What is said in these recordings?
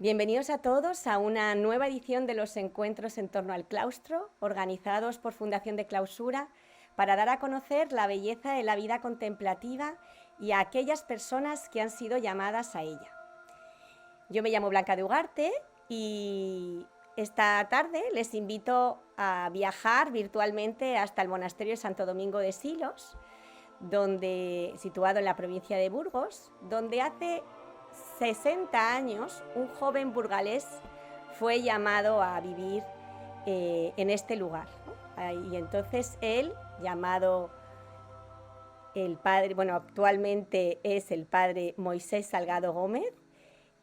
Bienvenidos a todos a una nueva edición de los encuentros en torno al claustro, organizados por Fundación de Clausura, para dar a conocer la belleza de la vida contemplativa y a aquellas personas que han sido llamadas a ella. Yo me llamo Blanca de Ugarte y esta tarde les invito a viajar virtualmente hasta el monasterio de Santo Domingo de Silos, situado en la provincia de Burgos, donde hace 60 años un joven burgalés fue llamado a vivir en este lugar, ¿no? Y entonces él, llamado el padre, bueno, actualmente es el padre Moisés Salgado Gómez.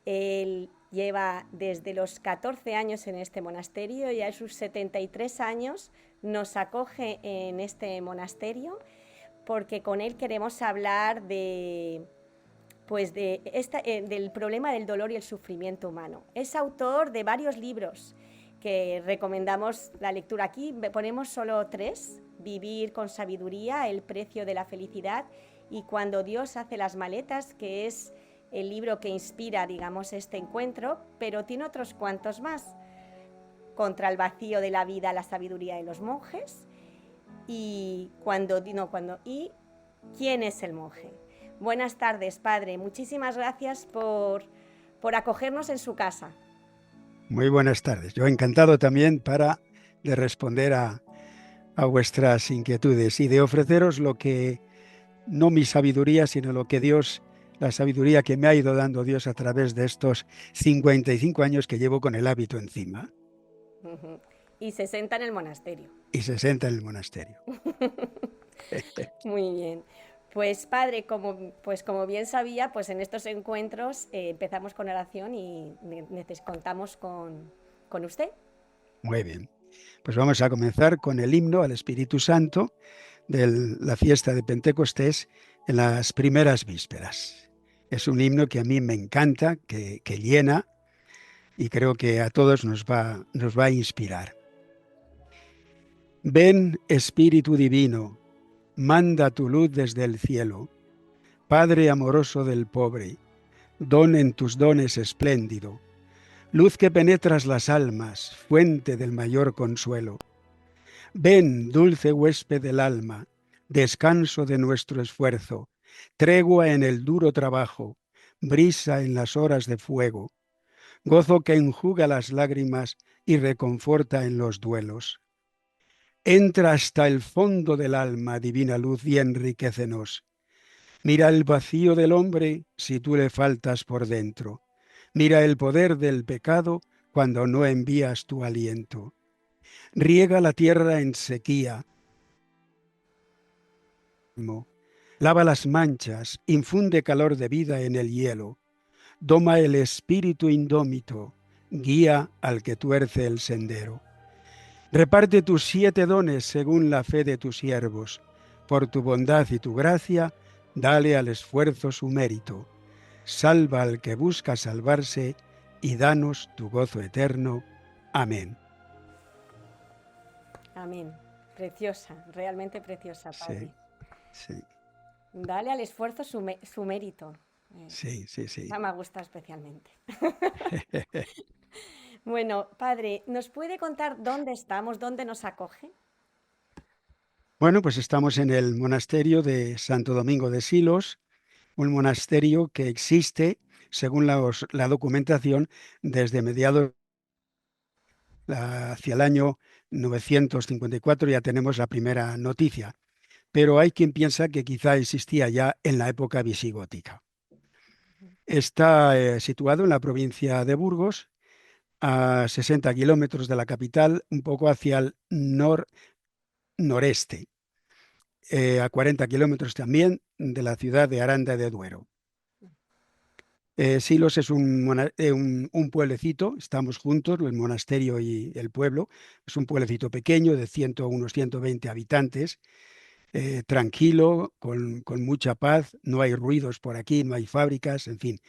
Él lleva desde los 14 años en este monasterio y a sus 73 años nos acoge en este monasterio porque con él queremos hablar del problema del dolor y el sufrimiento humano. Es autor de varios libros que recomendamos la lectura. Aquí ponemos solo 3: Vivir con sabiduría, El precio de la felicidad y Cuando Dios hace las maletas, que es el libro que inspira, digamos, este encuentro, pero tiene otros cuantos más: Contra el vacío de la vida, la sabiduría de los monjes y ¿Quién es el monje? Buenas tardes, padre. Muchísimas gracias por acogernos en su casa. Muy buenas tardes. Yo encantado también de responder a vuestras inquietudes y de ofreceros lo que, no mi sabiduría, sino lo que Dios, la sabiduría que me ha ido dando Dios a través de estos 55 años que llevo con el hábito encima. Y 60 en el monasterio. Y 60 en el monasterio. Muy bien. Pues padre, como bien sabía, pues en estos encuentros empezamos con oración y contamos con usted. Muy bien. Pues vamos a comenzar con el himno al Espíritu Santo de la fiesta de Pentecostés en las primeras vísperas. Es un himno que a mí me encanta, que llena y creo que a todos nos va a inspirar. Ven, Espíritu Divino, manda tu luz desde el cielo, Padre amoroso del pobre, don en tus dones espléndido, luz que penetras las almas, fuente del mayor consuelo. Ven, dulce huésped del alma, descanso de nuestro esfuerzo, tregua en el duro trabajo, brisa en las horas de fuego, gozo que enjuga las lágrimas y reconforta en los duelos. Entra hasta el fondo del alma, divina luz, y enriquécenos. Mira el vacío del hombre si tú le faltas por dentro. Mira el poder del pecado cuando no envías tu aliento. Riega la tierra en sequía. Lava las manchas, infunde calor de vida en el hielo. Doma el espíritu indómito, guía al que tuerce el sendero. Reparte tus 7 dones según la fe de tus siervos. Por tu bondad y tu gracia, dale al esfuerzo su mérito. Salva al que busca salvarse y danos tu gozo eterno. Amén. Amén. Preciosa, realmente preciosa, Sí, padre. sí, Dale al esfuerzo su mérito. sí, sí, sí. Esa me gusta especialmente. Bueno, padre, ¿nos puede contar dónde estamos, dónde nos acoge? Bueno, pues estamos en el monasterio de Santo Domingo de Silos, un monasterio que existe, según la documentación, desde mediados hacia el año 954 ya tenemos la primera noticia, pero hay quien piensa que quizá existía ya en la época visigótica. Está situado en la provincia de Burgos, a 60 kilómetros de la capital, un poco hacia el noreste, a 40 kilómetros también de la ciudad de Aranda de Duero. Silos es un pueblecito, estamos juntos, el monasterio y el pueblo. Es un pueblecito pequeño de unos 120 habitantes, tranquilo, con mucha paz, no hay ruidos por aquí, no hay fábricas, en fin,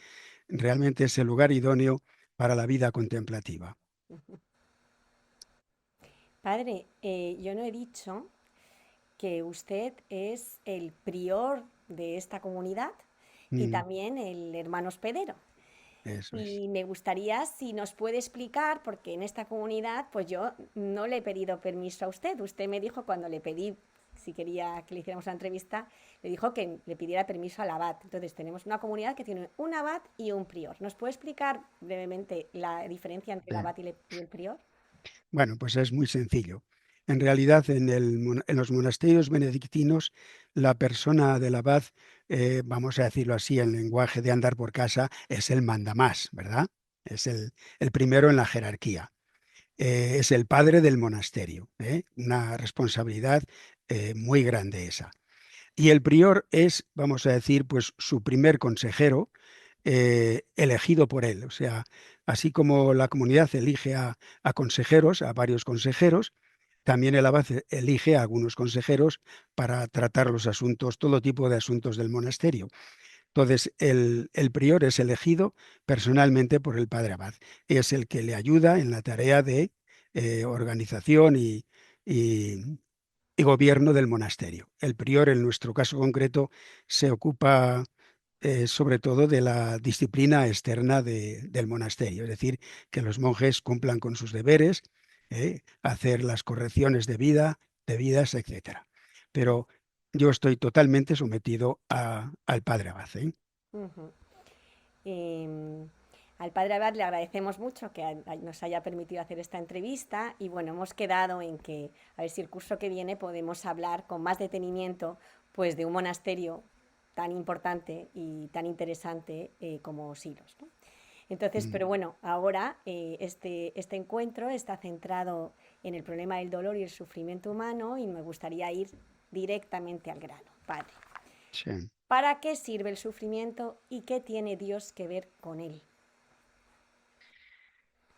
realmente es el lugar idóneo para la vida contemplativa. Padre, yo no he dicho que usted es el prior de esta comunidad y Mm, también el hermano hospedero. eso es. Y me gustaría si nos puede explicar, porque en esta comunidad, pues yo no le he pedido permiso a usted. Usted me dijo cuando le pedí si quería que le hiciéramos una entrevista, le dijo que le pidiera permiso al abad. Entonces tenemos una comunidad que tiene un abad y un prior. ¿Nos puede explicar brevemente la diferencia entre el Bien. abad y el prior? Bueno, pues es muy sencillo. En realidad, en los monasterios benedictinos, la persona del abad, vamos a decirlo así, en lenguaje de andar por casa, es el mandamás, ¿verdad? Es el primero en la jerarquía. Es el padre del monasterio, ¿eh? Una responsabilidad muy grande esa. Y el prior es, vamos a decir, pues su primer consejero, elegido por él. O sea, así como la comunidad elige a consejeros, a varios consejeros, también el abad elige a algunos consejeros para tratar los asuntos, todo tipo de asuntos del monasterio. Entonces, el prior es elegido personalmente por el padre abad. Es el que le ayuda en la tarea de organización y y gobierno del monasterio. El prior, en nuestro caso concreto, se ocupa sobre todo de la disciplina externa del monasterio, es decir, que los monjes cumplan con sus deberes, hacer las correcciones debidas, etcétera. Pero yo estoy totalmente sometido al padre abad, ¿eh? Ujú. Al padre Abad le agradecemos mucho que nos haya permitido hacer esta entrevista y bueno, hemos quedado en que a ver si el curso que viene podemos hablar con más detenimiento pues de un monasterio tan importante y tan interesante como Silos, ¿no? Entonces, Mm. pero bueno, ahora este encuentro está centrado en el problema del dolor y el sufrimiento humano y me gustaría ir directamente al grano, padre. Sí. ¿Para qué sirve el sufrimiento y qué tiene Dios que ver con él?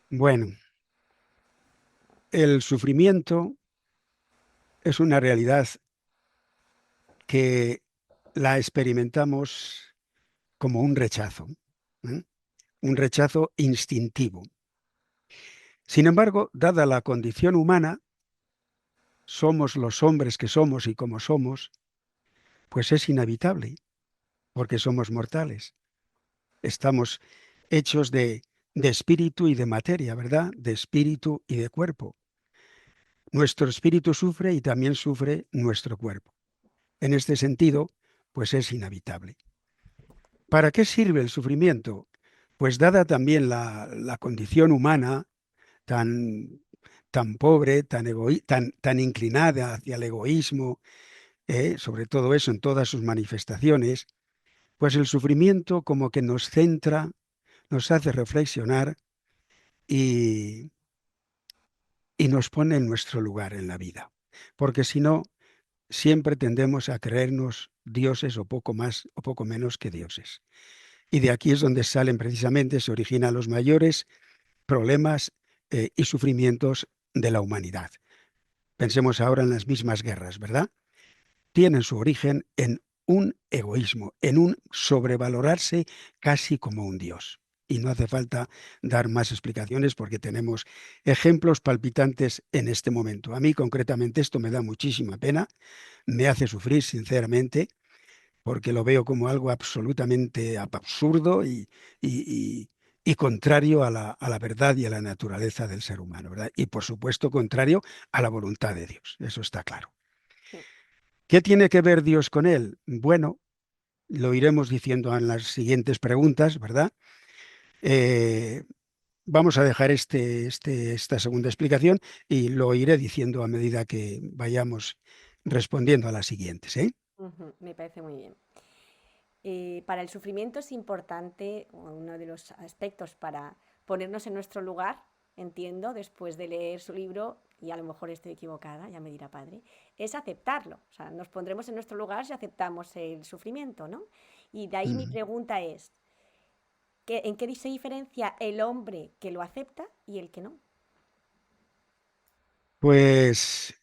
Bueno, el sufrimiento es una realidad que la experimentamos como un rechazo, ¿eh? Un rechazo instintivo. Sin embargo, dada la condición humana, somos los hombres que somos y como somos, pues es inevitable, porque somos mortales. Estamos hechos de espíritu y de materia, ¿verdad? De espíritu y de cuerpo. Nuestro espíritu sufre y también sufre nuestro cuerpo. En este sentido, pues es inevitable. ¿Para qué sirve el sufrimiento? Pues dada también la condición humana tan, tan pobre, tan inclinada hacia el egoísmo, sobre todo eso en todas sus manifestaciones, pues el sufrimiento como que nos centra, nos hace reflexionar y, y nos pone en nuestro lugar en la vida. Porque si no, siempre tendemos a creernos dioses o poco más o poco menos que dioses. Y de aquí es donde salen precisamente, se originan los mayores problemas y sufrimientos de la humanidad. Pensemos ahora en las mismas guerras, ¿verdad? Tienen su origen en un egoísmo, en un sobrevalorarse casi como un dios. Y no hace falta dar más explicaciones porque tenemos ejemplos palpitantes en este momento. A mí concretamente esto me da muchísima pena, me hace sufrir sinceramente porque lo veo como algo absolutamente absurdo y contrario a la verdad y a la naturaleza del ser humano, ¿verdad? Y por supuesto contrario a la voluntad de Dios, eso está claro. ¿Qué tiene que ver Dios con él? Bueno, lo iremos diciendo en las siguientes preguntas, ¿verdad? Eh, Vamos a dejar esta segunda explicación y lo iré diciendo a medida que vayamos respondiendo a las siguientes, ¿eh? Ujú, me parece muy bien. Para el sufrimiento es importante, uno de los aspectos para ponernos en nuestro lugar, entiendo, después de leer su libro, y a lo mejor estoy equivocada, ya me dirá padre, es aceptarlo. O sea, nos pondremos en nuestro lugar si aceptamos el sufrimiento, ¿no? Y de ahí mi Mm. pregunta es, ¿en qué se diferencia el hombre que lo acepta y el que no? Pues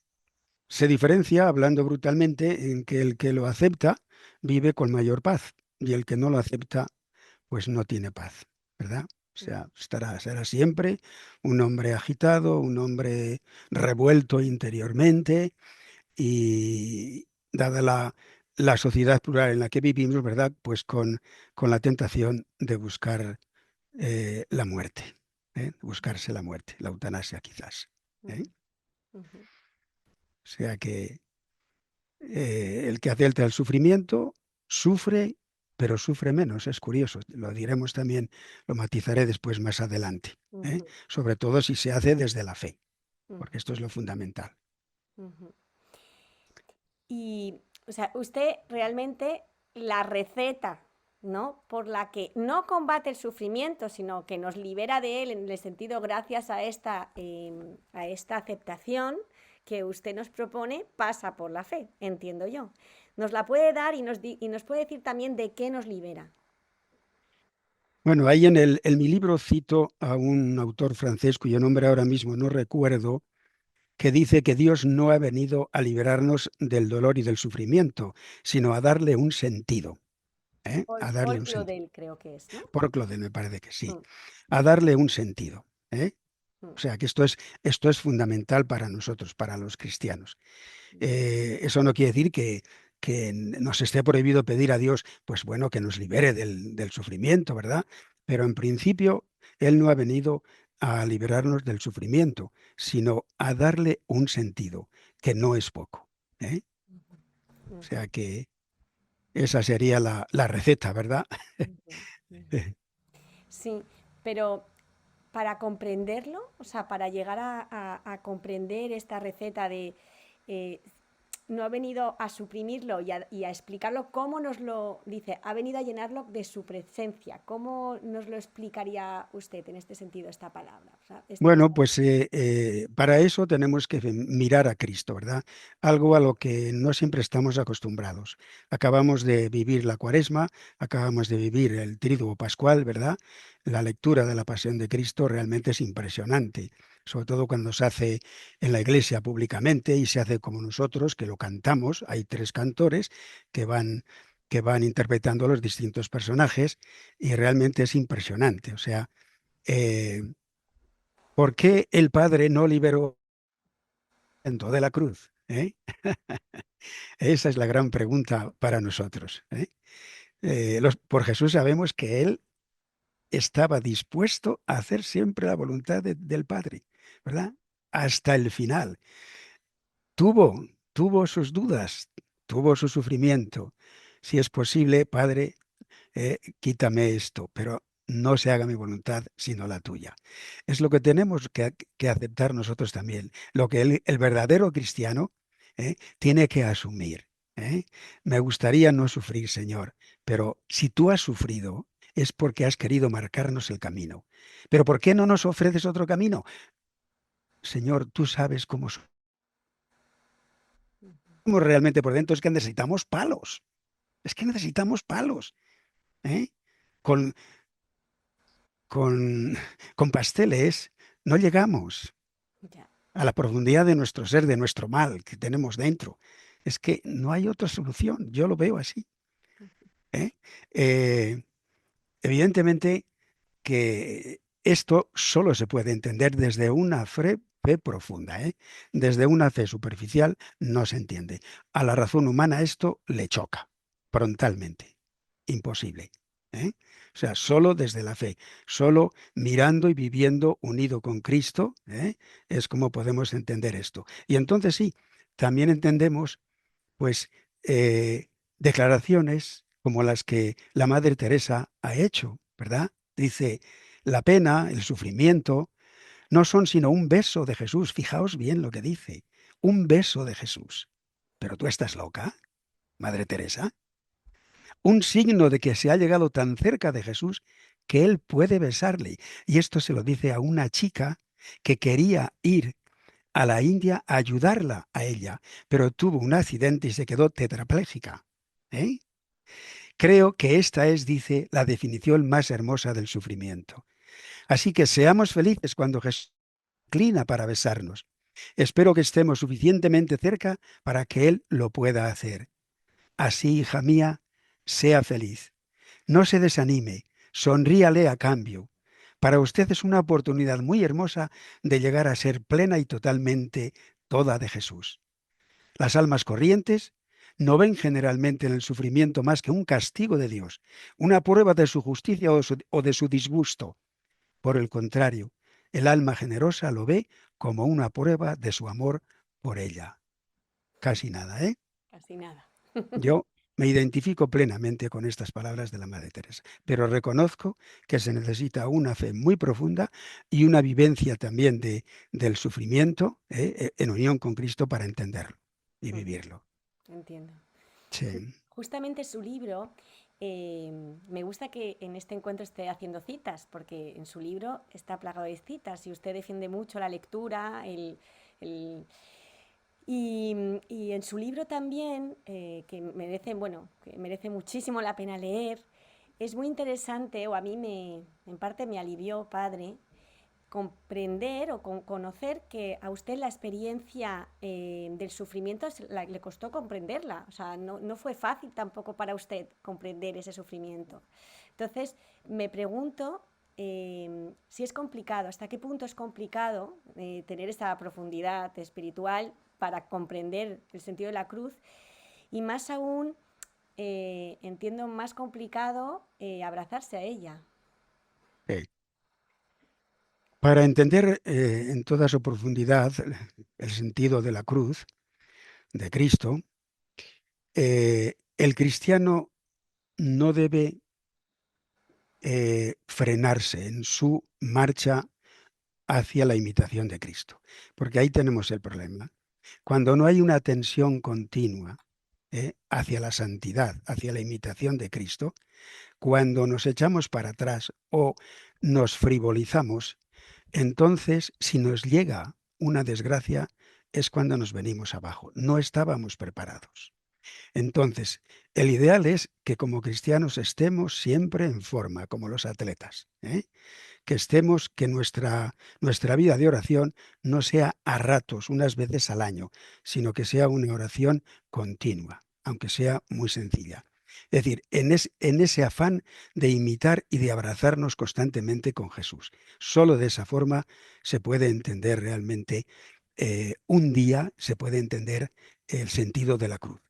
se diferencia, hablando brutalmente, en que el que lo acepta vive con mayor paz y el que no lo acepta, pues no tiene paz, ¿verdad? O sea, será siempre un hombre agitado, un hombre revuelto interiormente y dada la sociedad plural en la que vivimos, ¿verdad? Pues con la tentación de buscar la muerte, buscarse la muerte, la eutanasia quizás. ¿eh? Ujú, ujú, O sea que el que acepta el sufrimiento sufre, pero sufre menos, es curioso. Lo diremos también, lo matizaré después más adelante. ujú, Sobre todo si se hace desde la fe, porque ujú, esto es lo fundamental. ujú. Y, o sea, usted realmente la receta, ¿no? Por la que no combate el sufrimiento, sino que nos libera de él en el sentido gracias a esta aceptación que usted nos propone, pasa por la fe, entiendo yo. Nos la puede dar y nos puede decir también de qué nos libera. Bueno, ahí en mi libro cito a un autor francés cuyo nombre ahora mismo no recuerdo, que dice que Dios no ha venido a liberarnos del dolor y del sufrimiento, sino a darle un sentido, a darle Paul un sentido. Claudel creo que es, ¿no? Por Claudel me parece que sí, Mm, a darle un sentido. mm, O sea que esto es fundamental para nosotros, para los cristianos. Eso no quiere decir que nos esté prohibido pedir a Dios, pues bueno, que nos libere del sufrimiento, ¿verdad? Pero en principio, Él no ha venido a liberarnos del sufrimiento, sino a darle un sentido, que no es poco. ¿eh? O ujú, sea que esa sería la receta, ¿verdad? ujú, ujú. Sí, pero para comprenderlo, o sea, para llegar a comprender esta receta de eh, no ha venido a suprimirlo y a explicarlo, ¿cómo nos lo dice? Ha venido a llenarlo de su presencia. ¿Cómo nos lo explicaría usted en este sentido esta palabra? O sea, Bueno, pues para eso tenemos que mirar a Cristo, ¿verdad? Algo a lo que no siempre estamos acostumbrados. Acabamos de vivir la Cuaresma, acabamos de vivir el Tríduo Pascual, ¿verdad? La lectura de la Pasión de Cristo realmente es impresionante, sobre todo cuando se hace en la iglesia públicamente y se hace como nosotros, que lo cantamos. Hay tres cantores que van interpretando los distintos personajes y realmente es impresionante. O sea, eh, ¿por qué el Padre no liberó de la cruz? Esa es la gran pregunta para nosotros. Por Jesús sabemos que Él estaba dispuesto a hacer siempre la voluntad del Padre, ¿verdad? Hasta el final. Tuvo, tuvo sus dudas, tuvo su sufrimiento. Si es posible, Padre, quítame esto, pero no se haga mi voluntad sino la tuya. Es lo que tenemos que aceptar nosotros también, lo que el verdadero cristiano tiene que asumir. Me gustaría no sufrir, Señor, pero si tú has sufrido es porque has querido marcarnos el camino. Pero ¿por qué no nos ofreces otro camino? Señor, tú sabes cómo somos realmente por dentro, es que necesitamos palos, es que necesitamos palos. ¿eh? Con, con, con pasteles no llegamos ya. a la profundidad de nuestro ser, de nuestro mal que tenemos dentro. Es que no hay otra solución, yo lo veo así. ¿eh? Eh, Evidentemente que esto solo se puede entender desde una fe profunda. Desde una fe superficial no se entiende. A la razón humana esto le choca frontalmente. Imposible. ¿eh? O sea, solo desde la fe, solo mirando y viviendo unido con Cristo, es como podemos entender esto. Y entonces sí, también entendemos, pues, declaraciones como las que la Madre Teresa ha hecho, ¿verdad? Dice, la pena, el sufrimiento, no son sino un beso de Jesús. Fijaos bien lo que dice, un beso de Jesús. Pero tú estás loca, Madre Teresa. Un signo de que se ha llegado tan cerca de Jesús que él puede besarle. Y esto se lo dice a una chica que quería ir a la India a ayudarla a ella, pero tuvo un accidente y se quedó tetrapléjica. ¿eh? Creo que esta es, dice, la definición más hermosa del sufrimiento. Así que seamos felices cuando Jesús inclina para besarnos. Espero que estemos suficientemente cerca para que Él lo pueda hacer. Así, hija mía, sea feliz. No se desanime, sonríale a cambio. Para usted es una oportunidad muy hermosa de llegar a ser plena y totalmente toda de Jesús. Las almas corrientes no ven generalmente en el sufrimiento más que un castigo de Dios, una prueba de su justicia o de su disgusto. Por el contrario, el alma generosa lo ve como una prueba de su amor por ella. Casi nada, ¿eh? Casi nada. Yo me identifico plenamente con estas palabras de la Madre Teresa, pero reconozco que se necesita una fe muy profunda y una vivencia también del sufrimiento en unión con Cristo para entenderlo y Ujú, vivirlo. entiendo. Sí, Justamente su libro, me gusta que en este encuentro esté haciendo citas, porque en su libro está plagado de citas y usted defiende mucho la lectura, el- y en su libro también, que merece muchísimo la pena leer, es muy interesante, o a mí en parte me alivió, padre, comprender o conocer que a usted la experiencia del sufrimiento le costó comprenderla. O sea, no fue fácil tampoco para usted comprender ese sufrimiento. Entonces, me pregunto si es complicado, hasta qué punto es complicado tener esa profundidad espiritual para comprender el sentido de la cruz y más aún, entiendo más complicado abrazarse a ella. sí. Para entender en toda su profundidad el sentido de la cruz de Cristo, el cristiano no debe frenarse en su marcha hacia la imitación de Cristo, porque ahí tenemos el problema. Cuando no hay una tensión continua hacia la santidad, hacia la imitación de Cristo, cuando nos echamos para atrás o nos frivolizamos, entonces si nos llega una desgracia es cuando nos venimos abajo. No estábamos preparados. Entonces, el ideal es que como cristianos estemos siempre en forma, como los atletas, que estemos, que nuestra vida de oración no sea a ratos, unas veces al año, sino que sea una oración continua, aunque sea muy sencilla. Es decir, en ese afán de imitar y de abrazarnos constantemente con Jesús. Solo de esa forma se puede entender realmente un día, se puede entender el sentido de la cruz.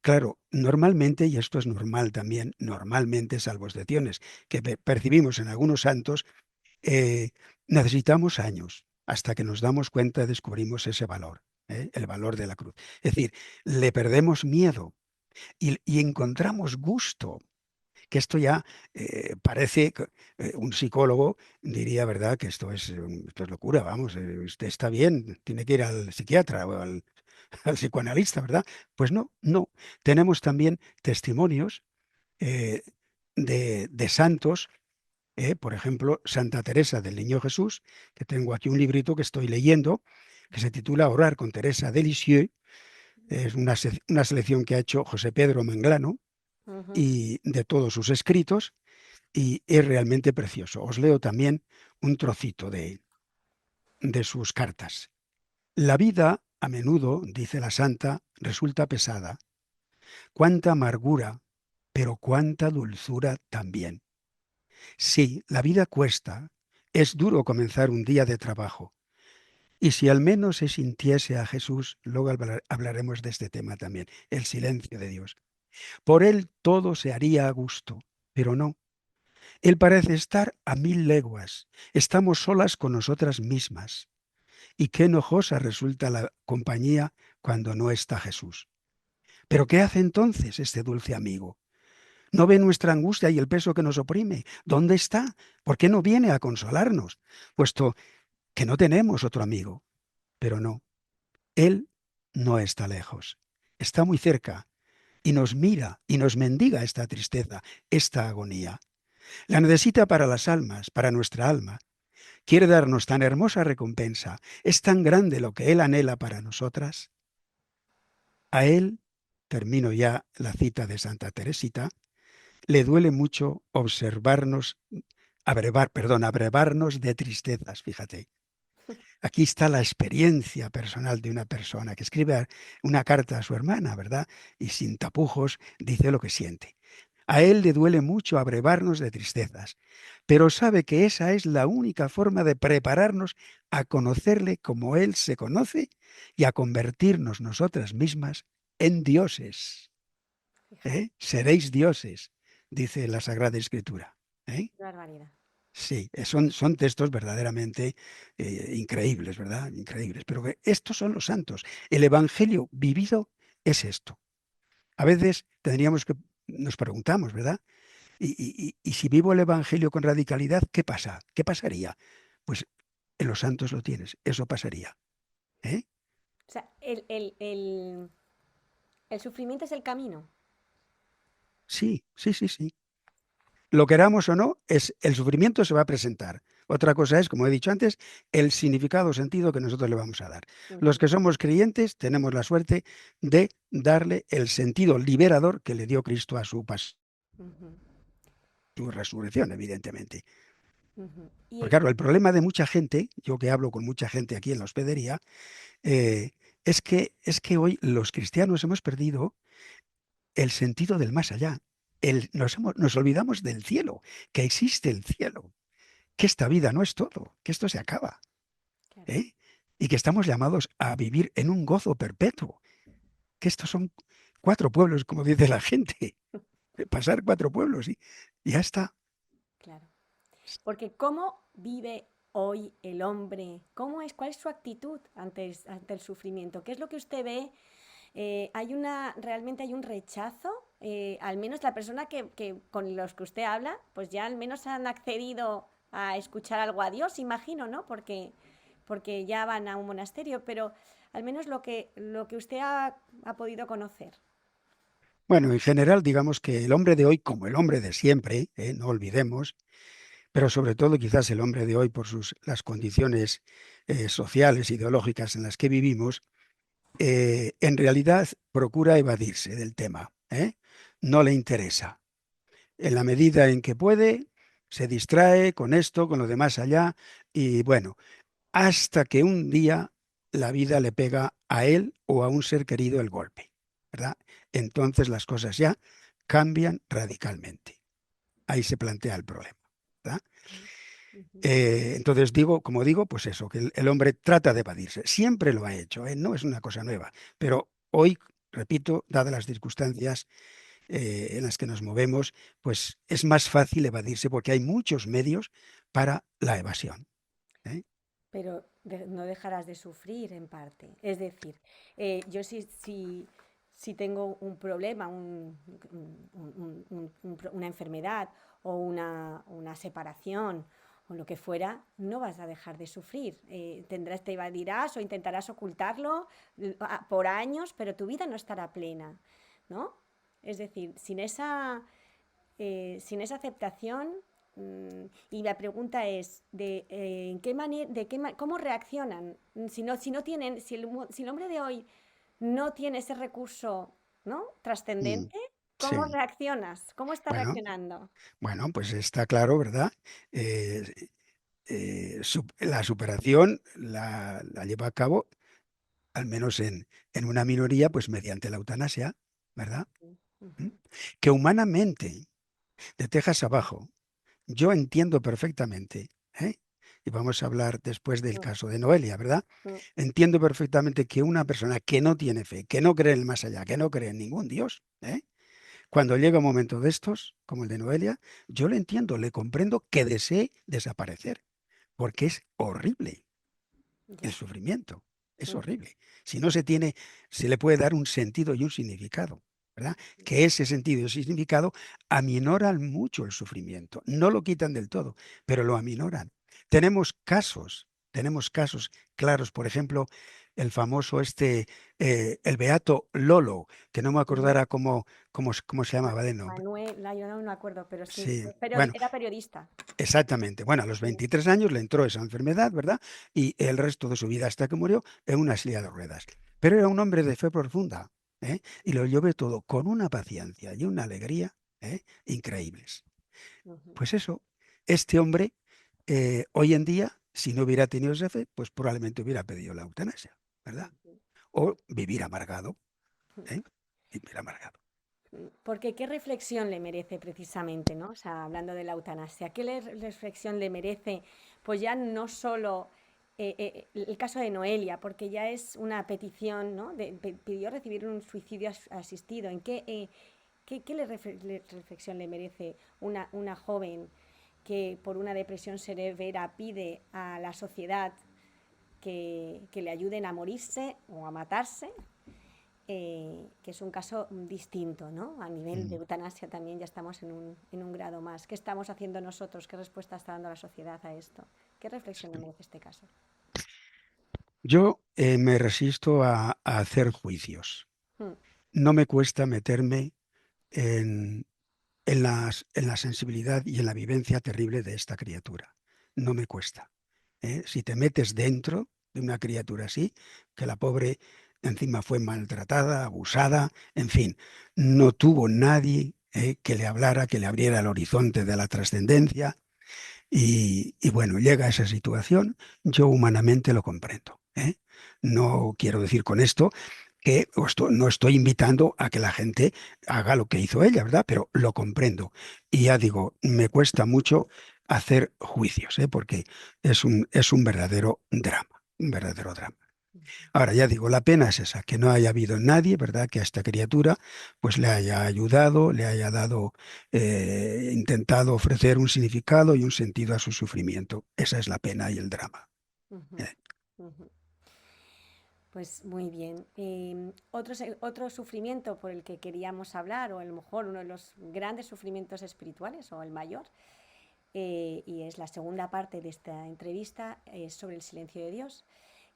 Claro, normalmente, y esto es normal también, normalmente, salvo excepciones que percibimos en algunos santos, eh, necesitamos años hasta que nos damos cuenta, descubrimos ese valor, el valor de la cruz. Es decir, le perdemos miedo y encontramos gusto, que esto ya parece, un psicólogo diría, ¿verdad?, que esto es locura, vamos, usted está bien, tiene que ir al psiquiatra o al psicoanalista, ¿verdad? Pues no, no. Tenemos también testimonios eh, de santos, por ejemplo, Santa Teresa del Niño Jesús, que tengo aquí un librito que estoy leyendo, que se titula Orar con Teresa de Lisieux. Es una selección que ha hecho José Pedro Manglano Ujú. y de todos sus escritos, y es realmente precioso. Os leo también un trocito de sus cartas. La vida, a menudo, dice la santa, resulta pesada. Cuánta amargura, pero cuánta dulzura también. Sí, la vida cuesta. Es duro comenzar un día de trabajo. Y si al menos se sintiese a Jesús, luego hablaremos de este tema también, el silencio de Dios. Por Él todo se haría a gusto, pero no. Él parece estar a 1000 leguas. Estamos solas con nosotras mismas. Y qué enojosa resulta la compañía cuando no está Jesús. Pero ¿qué hace entonces este dulce amigo? ¿No ve nuestra angustia y el peso que nos oprime? ¿Dónde está? ¿Por qué no viene a consolarnos? Puesto que no tenemos otro amigo. Pero no, Él no está lejos, está muy cerca y nos mira y nos mendiga esta tristeza, esta agonía. La necesita para las almas, para nuestra alma. Quiere darnos tan hermosa recompensa. Es tan grande lo que Él anhela para nosotras. A Él, termino ya la cita de Santa Teresita, le duele mucho observarnos, abrevarnos de tristezas, fíjate. Aquí está la experiencia personal de una persona que escribe una carta a su hermana, ¿verdad? Y sin tapujos dice lo que siente. A él le duele mucho abrevarnos de tristezas, pero sabe que esa es la única forma de prepararnos a conocerle como él se conoce y a convertirnos nosotras mismas en dioses. Fíjate, Seréis dioses, dice la Sagrada Escritura. ¿eh? qué barbaridad. Sí, son textos verdaderamente increíbles, ¿verdad? Increíbles. Pero que estos son los santos. El Evangelio vivido es esto. A veces nos preguntamos, ¿verdad? Y si vivo el Evangelio con radicalidad, ¿qué pasa? ¿Qué pasaría? Pues en los santos lo tienes, eso pasaría. ¿eh? O sea, el sufrimiento es el camino. Sí, sí, sí, sí. Lo queramos o no, el sufrimiento se va a presentar. Otra cosa es, como he dicho antes, el significado o sentido que nosotros le vamos a dar. Los Ujú, que somos creyentes tenemos la suerte de darle el sentido liberador que le dio Cristo a ujú, su resurrección, evidentemente. ujú. Porque claro, el problema de mucha gente, yo que hablo con mucha gente aquí en la hospedería, eh, es que hoy los cristianos hemos perdido el sentido del más allá. Nos olvidamos del cielo, que existe el cielo, que esta vida no es todo, que esto se acaba, Claro. ¿eh? Y que estamos llamados a vivir en un gozo perpetuo, que estos son 4 pueblos, como dice la gente, pasar 4 pueblos y ya está. Claro. Porque ¿cómo vive hoy el hombre? ¿Cuál es su actitud ante el sufrimiento? ¿Qué es lo que usted ve? Realmente hay un rechazo. Al menos la persona con los que usted habla, pues ya al menos han accedido a escuchar algo a Dios, imagino, ¿no? Porque ya van a un monasterio, pero al menos lo que usted ha podido conocer. Bueno, en general, digamos que el hombre de hoy, como el hombre de siempre, no olvidemos, pero sobre todo quizás el hombre de hoy por las condiciones sociales, ideológicas en las que vivimos, en realidad procura evadirse del tema, no le interesa. En la medida en que puede, se distrae con esto, con lo demás allá, y bueno, hasta que un día la vida le pega a él o a un ser querido el golpe, ¿verdad? Entonces las cosas ya cambian radicalmente. Ahí se plantea el problema, ¿verdad? Ujú. Entonces digo, como digo, pues eso, que el hombre trata de evadirse. Siempre lo ha hecho, no es una cosa nueva. Pero hoy, repito, dadas las circunstancias en las que nos movemos, pues es más fácil evadirse porque hay muchos medios para la evasión. ¿eh? Pero no dejarás de sufrir en parte. Es decir, yo si tengo un problema, una enfermedad o una separación o lo que fuera, no vas a dejar de sufrir. Te evadirás o intentarás ocultarlo por años, pero tu vida no estará plena, ¿no? Es decir, sin esa aceptación. Y la pregunta es ¿en qué manera, cómo reaccionan? Si no tienen, si el hombre de hoy no tiene ese recurso, ¿no? Mm, Trascendente, ¿cómo sí, reaccionas? ¿Cómo está bueno, reaccionando? bueno, pues está claro, ¿verdad? La superación la lleva a cabo, al menos en una minoría, pues mediante la eutanasia, ¿verdad? ¿Mm? Ujú, Que humanamente, de Texas abajo, yo entiendo perfectamente, y vamos a hablar después del mm, caso de Noelia, ¿verdad? mm, Entiendo perfectamente que una persona que no tiene fe, que no cree en el más allá, que no cree en ningún Dios, cuando llega un momento de estos, como el de Noelia, yo le entiendo, le comprendo que desee desaparecer, porque es horrible el ya. sufrimiento, es Mm, horrible. Si no se tiene, se le puede dar un sentido y un significado, ¿verdad? Que ese sentido y ese significado aminoran mucho el sufrimiento. No lo quitan del todo, pero lo aminoran. Tenemos casos claros, por ejemplo, el famoso el beato Lolo, que no me ujú. acordara cómo se llamaba de nombre. Manuel, yo no me acuerdo, pero sí, Sí, pero bueno, era periodista. exactamente. Bueno, a los Sí, 23 años le entró esa enfermedad, ¿verdad? Y el resto de su vida hasta que murió en una silla de ruedas. Pero era un hombre de fe profunda, y lo llevé todo con una paciencia y una alegría, increíbles. ujú, Pues eso, este hombre, hoy en día, si no hubiera tenido esa fe, pues probablemente hubiera pedido la eutanasia, ¿verdad? ujú. O vivir amargado, ¿eh? Vivir amargado. Porque qué reflexión le merece precisamente, ¿no? O sea, hablando de la eutanasia, ¿qué reflexión le merece? Pues ya no solo el caso de Noelia, porque ya es una petición, ¿no? Pidió recibir un suicidio asistido. ¿En qué reflexión le merece una joven que por una depresión severa pide a la sociedad que le ayuden a morirse o a matarse? Que es un caso distinto, ¿no? A nivel de Mm. eutanasia también ya estamos en un grado más. ¿Qué estamos haciendo nosotros? ¿Qué respuesta está dando la sociedad a esto? ¿Qué reflexión le merece este caso? Yo me resisto a hacer juicios. Mm, No me cuesta meterme en, en la sensibilidad y en la vivencia terrible de esta criatura. No me cuesta. Si te metes dentro de una criatura así, que la pobre encima fue maltratada, abusada, en fin, no tuvo nadie que le hablara, que le abriera el horizonte de la trascendencia y bueno, llega a esa situación, yo humanamente lo comprendo. No quiero decir con esto que no estoy invitando a que la gente haga lo que hizo ella, ¿verdad? Pero lo comprendo. Y ya digo, me cuesta mucho hacer juicios, porque es un verdadero drama, un verdadero drama. Ahora, ya digo, la pena es esa, que no haya habido nadie, ¿verdad?, que a esta criatura pues le haya ayudado, le haya dado, intentado ofrecer un significado y un sentido a su sufrimiento. Esa es la pena y el drama. ujú, ¿Eh? ujú. Pues muy bien. Otro sufrimiento por el que queríamos hablar, o a lo mejor uno de los grandes sufrimientos espirituales, o el mayor, y es la segunda parte de esta entrevista, es sobre el silencio de Dios,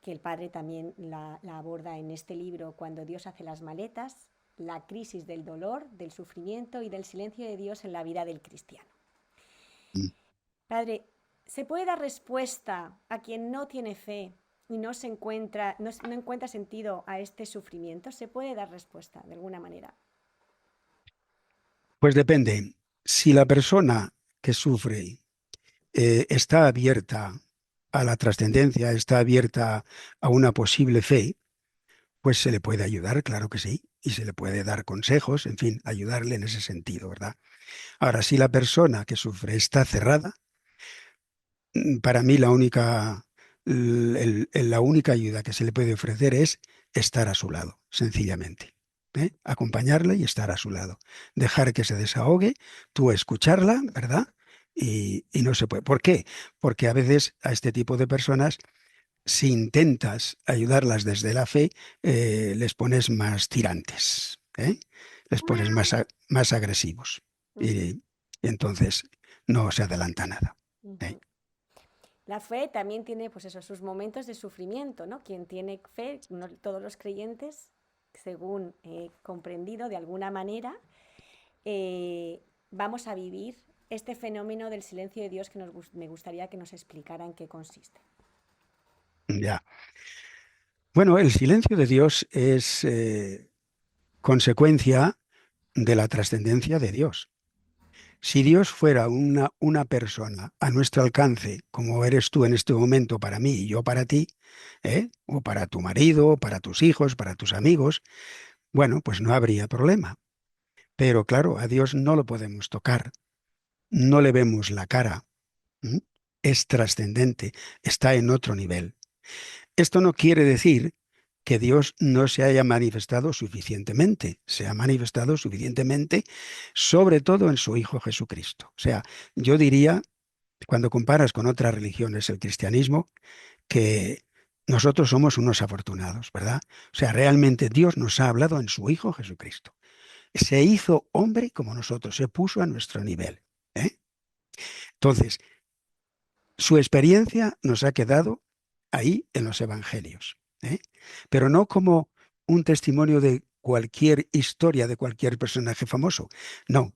que el padre también la aborda en este libro, Cuando Dios hace las maletas, la crisis del dolor, del sufrimiento y del silencio de Dios en la vida del cristiano. Mm. Padre, ¿se puede dar respuesta a quien no tiene fe y no encuentra sentido a este sufrimiento? ¿Se puede dar respuesta de alguna manera? Pues depende. Si la persona que sufre está abierta a la trascendencia, está abierta a una posible fe, pues se le puede ayudar, claro que sí, y se le puede dar consejos, en fin, ayudarle en ese sentido, ¿verdad? Ahora, si la persona que sufre está cerrada, para mí la única ayuda que se le puede ofrecer es estar a su lado, sencillamente. Acompañarle y estar a su lado. Dejar que se desahogue, tú escucharla, ¿verdad? Y no se puede. ¿Por qué? Porque a veces a este tipo de personas, si intentas ayudarlas desde la fe, les pones más tirantes, les pones más agresivos. Ujú, Y entonces no se adelanta nada. ¿Eh? ujú. La fe también tiene, pues eso, sus momentos de sufrimiento, ¿no? Quien tiene fe, no todos los creyentes, según he comprendido de alguna manera, vamos a vivir este fenómeno del silencio de Dios que me gustaría que nos explicara en qué consiste. Ya. Bueno, el silencio de Dios es consecuencia de la trascendencia de Dios. Si Dios fuera una persona a nuestro alcance, como eres tú en este momento para mí y yo para ti, o para tu marido, para tus hijos, para tus amigos, bueno, pues no habría problema. Pero claro, a Dios no lo podemos tocar, no le vemos la cara. ¿M? Es trascendente, está en otro nivel. Esto no quiere decir que Dios no se haya manifestado suficientemente, se ha manifestado suficientemente, sobre todo en su Hijo Jesucristo. O sea, yo diría, cuando comparas con otras religiones, el cristianismo, que nosotros somos unos afortunados, ¿verdad? O sea, realmente Dios nos ha hablado en su Hijo Jesucristo. Se hizo hombre como nosotros, se puso a nuestro nivel. ¿Eh? Entonces, su experiencia nos ha quedado ahí en los evangelios, ¿eh? Pero no como un testimonio de cualquier historia de cualquier personaje famoso. No,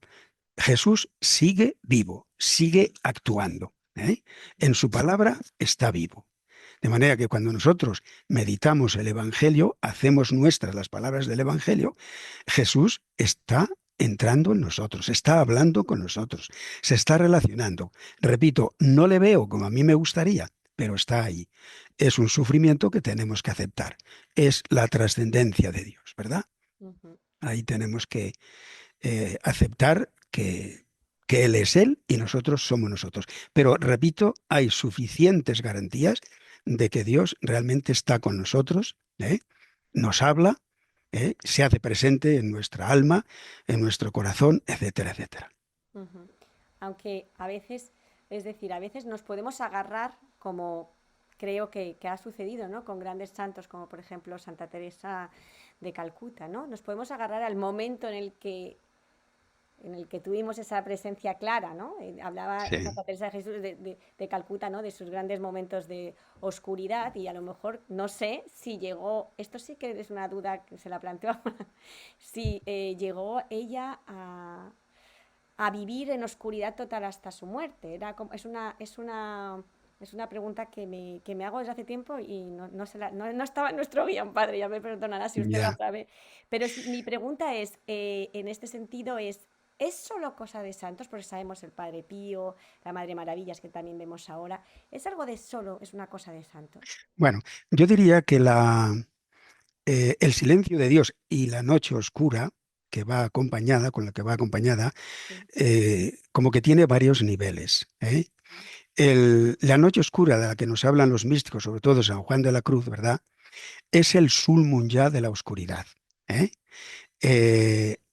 Jesús sigue vivo, sigue actuando, ¿eh? En su palabra está vivo. De manera que cuando nosotros meditamos el Evangelio, hacemos nuestras las palabras del Evangelio, Jesús está entrando en nosotros, está hablando con nosotros, se está relacionando. Repito, no le veo como a mí me gustaría, pero está ahí. Es un sufrimiento que tenemos que aceptar. Es la trascendencia de Dios, ¿verdad? Ujú, Ahí tenemos que aceptar que Él es Él y nosotros somos nosotros. Pero repito, hay suficientes garantías de que Dios realmente está con nosotros, nos habla, se hace presente en nuestra alma, en nuestro corazón, etcétera, etcétera. Ujú. Aunque a veces, es decir, a veces nos podemos agarrar, como creo que ha sucedido, ¿no? Con grandes santos, como por ejemplo Santa Teresa de Calcuta, ¿no? Nos podemos agarrar al momento en el que tuvimos esa presencia clara, ¿no? Hablaba Sí, Santa Teresa de Jesús de Calcuta, ¿no? De sus grandes momentos de oscuridad, y a lo mejor no sé si llegó, esto sí que es una duda que se la planteo ahora, si llegó ella a vivir en oscuridad total hasta su muerte. Es una pregunta que me hago desde hace tiempo y no estaba en nuestro guión, padre, ya me perdonará si usted la ya. sabe. Pero mi pregunta es, en este sentido, ¿es solo cosa de santos? Porque sabemos el Padre Pío, la Madre Maravillas, que también vemos ahora. ¿Es algo de solo, es una cosa de santos? Bueno, yo diría que el silencio de Dios y la noche oscura que va acompañada, con la que va acompañada, Sí. como que tiene varios niveles. La noche oscura de la que nos hablan los místicos, sobre todo San Juan de la Cruz, ¿verdad? Es el sulmum ya de la oscuridad. ¿eh?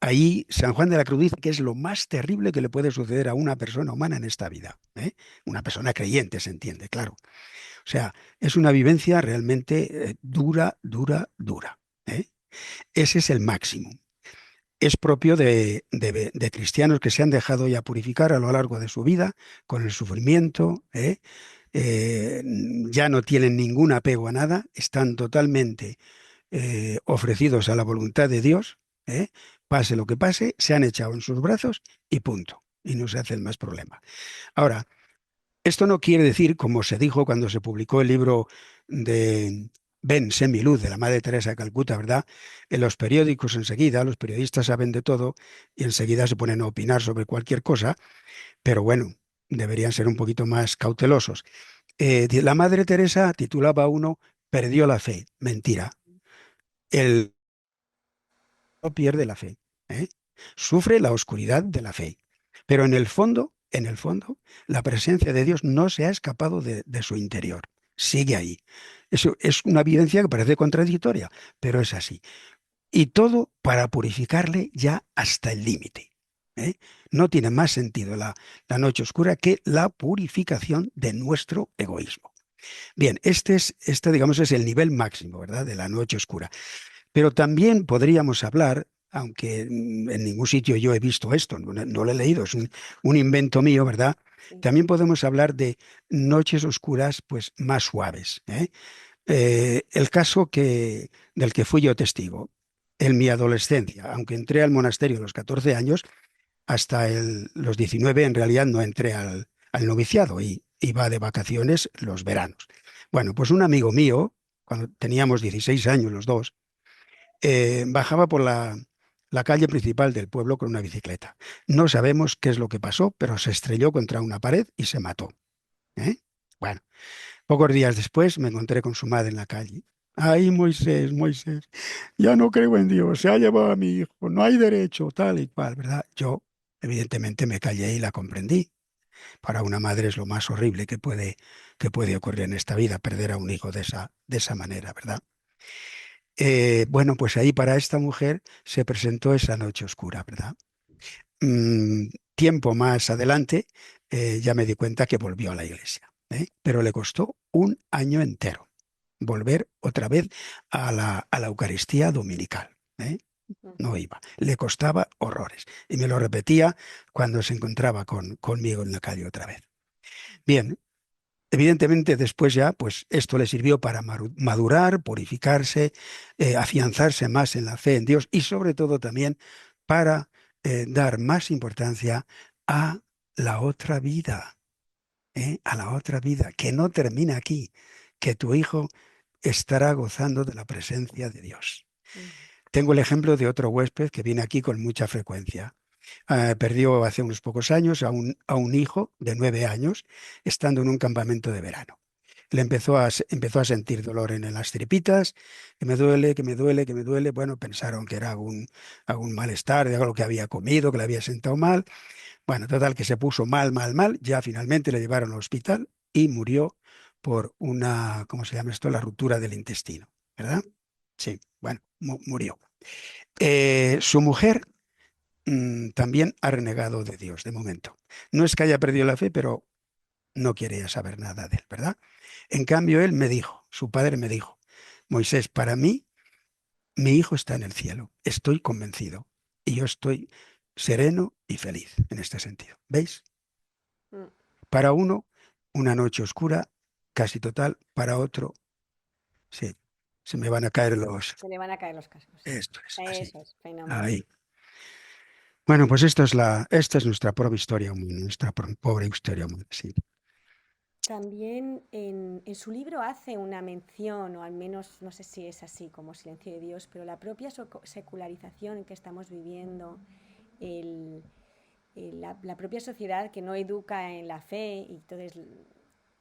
Ahí San Juan de la Cruz dice que es lo más terrible que le puede suceder a una persona humana en esta vida. Una persona creyente, se entiende, claro. O sea, es una vivencia realmente dura, dura, dura. ¿eh? Ese es el máximo. Es propio de cristianos que se han dejado ya purificar a lo largo de su vida con el sufrimiento, eh, ya no tienen ningún apego a nada, están totalmente ofrecidos a la voluntad de Dios, pase lo que pase, se han echado en sus brazos y punto, y no se hacen más problema. Ahora, esto no quiere decir, como se dijo cuando se publicó el libro de Ven, sé mi luz, de la Madre Teresa de Calcuta, ¿verdad? En los periódicos enseguida, los periodistas saben de todo y enseguida se ponen a opinar sobre cualquier cosa, pero bueno, deberían ser un poquito más cautelosos. La Madre Teresa titulaba a uno Perdió la fe. Mentira. El no pierde la fe. ¿eh? Sufre la oscuridad de la fe. Pero en el fondo, la presencia de Dios no se ha escapado de su interior. Sigue ahí. Eso es una evidencia que parece contradictoria, pero es así. Y todo para purificarle ya hasta el límite. ¿eh? No tiene más sentido la noche oscura que la purificación de nuestro egoísmo. Bien, digamos, es el nivel máximo, ¿verdad?, de la noche oscura. Pero también podríamos hablar, aunque en ningún sitio yo he visto esto, no lo he leído, es un invento mío, ¿verdad? Sí. También podemos hablar de noches oscuras, pues más suaves. El caso del que fui yo testigo, en mi adolescencia, aunque entré al monasterio a los 14 años, hasta los 19 en realidad no entré al noviciado y iba de vacaciones los veranos. Bueno, pues un amigo mío, cuando teníamos 16 años los dos, bajaba por la calle principal del pueblo con una bicicleta. No sabemos qué es lo que pasó, pero se estrelló contra una pared y se mató. ¿eh? Bueno, pocos días después me encontré con su madre en la calle. Ay, Moisés, Moisés, ya no creo en Dios, se ha llevado a mi hijo, no hay derecho, tal y cual, ¿verdad? Yo, evidentemente, me callé y la comprendí. Para una madre es lo más horrible que puede ocurrir en esta vida, perder a un hijo de esa manera, ¿verdad? Bueno, pues ahí para esta mujer se presentó esa noche oscura, ¿verdad? Tiempo más adelante ya me di cuenta que volvió a la iglesia, pero le costó un año entero volver otra vez a la Eucaristía dominical. No iba, le costaba horrores y me lo repetía cuando se encontraba conmigo en la calle otra vez. Bien, evidentemente después ya, pues esto le sirvió para madurar, purificarse, afianzarse más en la fe en Dios y sobre todo también para dar más importancia a la otra vida, a la otra vida, que no termina aquí, que tu hijo estará gozando de la presencia de Dios. Mm. Tengo el ejemplo de otro huésped que viene aquí con mucha frecuencia. Perdió hace unos pocos años a un hijo de 9 años estando en un campamento de verano. Empezó a sentir dolor en las tripitas, que me duele, que me duele, que me duele. Bueno, pensaron que era algún malestar de algo que había comido, que le había sentado mal. Bueno, total, que se puso mal, mal, mal. Ya finalmente le llevaron al hospital y murió por una, ¿cómo se llama esto? La ruptura del intestino, ¿verdad? Sí, bueno, murió. Su mujer también ha renegado de Dios de momento. No es que haya perdido la fe, pero no quiere ya saber nada de él, ¿verdad? En cambio, él me dijo, su padre me dijo, Moisés, para mí, mi hijo está en el cielo, estoy convencido y yo estoy sereno y feliz en este sentido. ¿Veis? Mm. Para uno, una noche oscura, casi total, para otro, sí, se me van a caer los... Se le van a caer los cascos, sí. Esto es así. Eso es, fenomenal. Ahí. Bueno, pues esta es nuestra pobre historia humana, nuestra pobre historia humana, sí. También en su libro hace una mención, o al menos no sé si es así como Silencio de Dios, pero la propia secularización en que estamos viviendo, el, la propia sociedad que no educa en la fe, y entonces,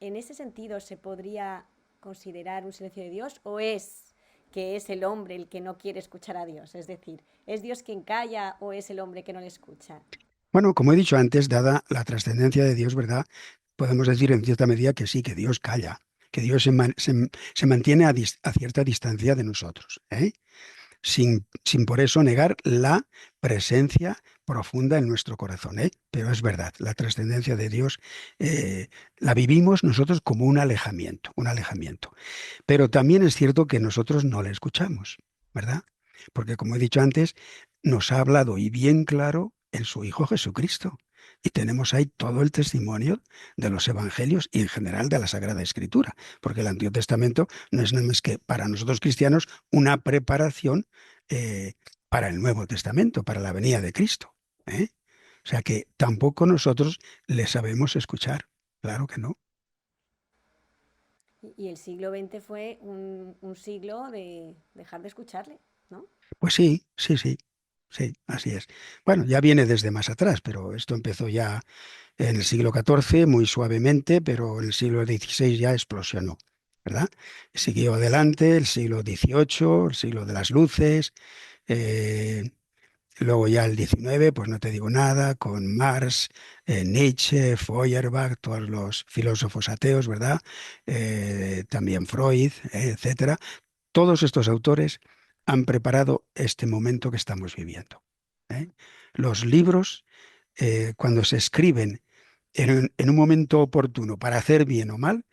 en ese sentido, ¿se podría considerar un silencio de Dios o es que es el hombre el que no quiere escuchar a Dios? Es decir, ¿es Dios quien calla o es el hombre que no le escucha? Bueno, como he dicho antes, dada la trascendencia de Dios, ¿verdad? Podemos decir en cierta medida que sí, que Dios calla, que Dios se mantiene a cierta distancia de nosotros, ¿eh? Sin por eso negar la presencia profunda en nuestro corazón, ¿eh? Pero es verdad, la trascendencia de Dios la vivimos nosotros como un alejamiento, un alejamiento. Pero también es cierto que nosotros no le escuchamos, ¿verdad? Porque como he dicho antes, nos ha hablado y bien claro en su Hijo Jesucristo. Y tenemos ahí todo el testimonio de los evangelios y en general de la Sagrada Escritura, porque el Antiguo Testamento no es nada más que para nosotros cristianos una preparación eh, para el Nuevo Testamento, para la venida de Cristo, ¿eh? O sea que tampoco nosotros le sabemos escuchar, claro que no. Y el siglo XX fue un siglo de dejar de escucharle, ¿no? Pues sí, sí, sí, sí, así es. Bueno, ya viene desde más atrás, pero esto empezó ya en el siglo XIV, muy suavemente, pero en el siglo XVI ya explosionó, ¿verdad? Siguió adelante el siglo XVIII, el siglo de las luces, eh, luego ya el XIX, pues no te digo nada, con Marx, Nietzsche, Feuerbach, todos los filósofos ateos, ¿verdad? También Freud, etcétera. Todos estos autores han preparado este momento que estamos viviendo, ¿eh? Los libros, cuando se escriben en un momento oportuno para hacer bien o mal,